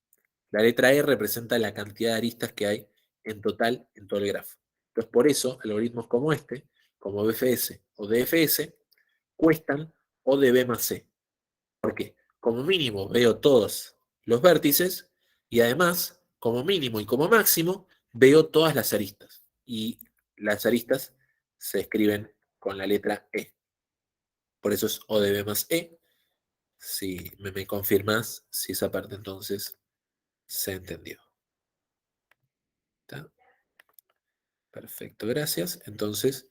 La letra E representa la cantidad de aristas que hay en total en todo el grafo. Entonces, por eso, algoritmos como este, como BFS o DFS, cuestan O de B más C. ¿Por qué? Como mínimo veo todos los vértices y además, como mínimo y como máximo, veo todas las aristas. Y las aristas se escriben con la letra E. Por eso es O de B más E. Si me confirmas si esa parte entonces se entendió. ¿Está? Perfecto, gracias. Entonces,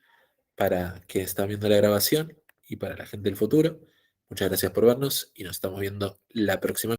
para quien está viendo la grabación y para la gente del futuro, muchas gracias por vernos y nos estamos viendo la próxima.